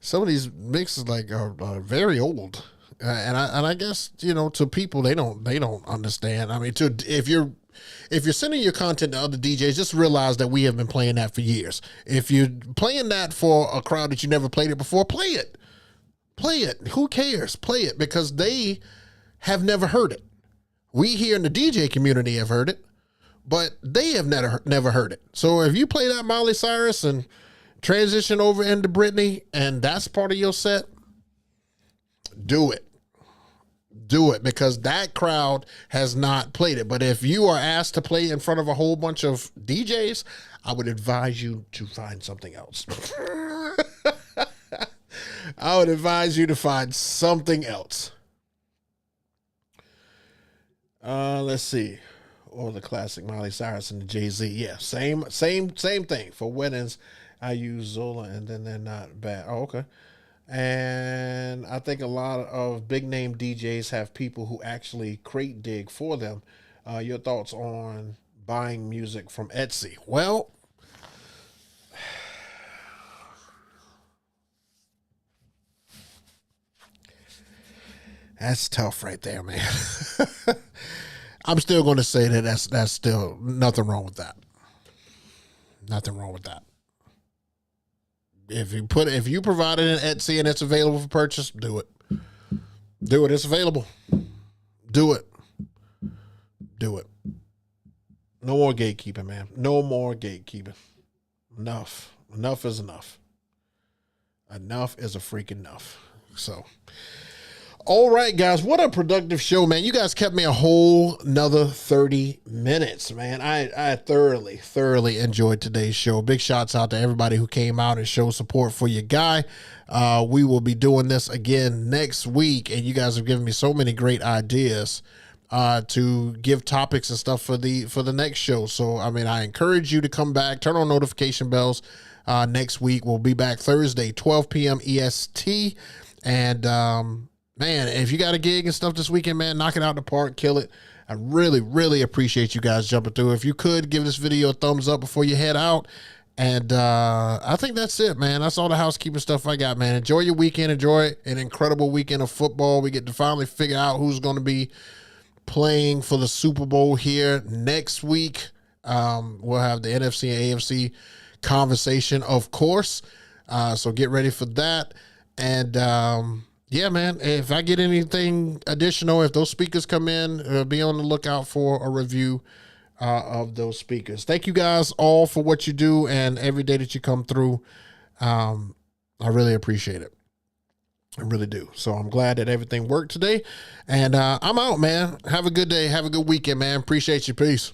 some of these mixes like are very old. And I guess, to people, they don't understand. I mean, if you're sending your content to other DJs, just realize that we have been playing that for years. If you're playing that for a crowd that you never played it before, play it. Play it. Who cares? Play it, because they have never heard it. We here in the DJ community have heard it, but they have never heard it. So if you play that Miley Cyrus and transition over into Britney, and that's part of your set, do it. Do it, because that crowd has not played it. But if you are asked to play in front of a whole bunch of DJs, I would advise you to find something else. I would advise you to find something else. Let's see. Or the classic Miley Cyrus and the Jay-Z. Yeah, same thing. For weddings, I use Zola, and then they're not bad. Oh, okay. And I think a lot of big name DJs have people who actually crate dig for them. Your thoughts on buying music from Etsy? Well, that's tough right there, man. I'm still going to say that that's still nothing wrong with that. Nothing wrong with that. If you provide it in Etsy and it's available for purchase, do it. Do it. It's available. Do it. Do it. No more gatekeeping, man. No more gatekeeping. Enough. Enough is enough. Enough is a freaking enough. So, all right, guys, what a productive show, man. You guys kept me a whole nother 30 minutes, man. I thoroughly enjoyed today's show. Big shouts out to everybody who came out and showed support for your guy. We will be doing this again next week, and you guys have given me so many great ideas to give topics and stuff for the next show. So, I mean, I encourage you to come back, turn on notification bells. Next week, we'll be back Thursday, 12 p.m. EST, and man, if you got a gig and stuff this weekend, man, knock it out the park, kill it. I really, really appreciate you guys jumping through. If you could give this video a thumbs up before you head out. And I think that's it, man. That's all the housekeeping stuff I got, man. Enjoy your weekend. Enjoy an incredible weekend of football. We get to finally figure out who's going to be playing for the Super Bowl here next week. We'll have the NFC and AFC conversation, of course. So get ready for that. And yeah, man, if I get anything additional, if those speakers come in, be on the lookout for a review of those speakers. Thank you guys all for what you do and every day that you come through. I really appreciate it. I really do. So I'm glad that everything worked today. And I'm out, man. Have a good day. Have a good weekend, man. Appreciate you. Peace.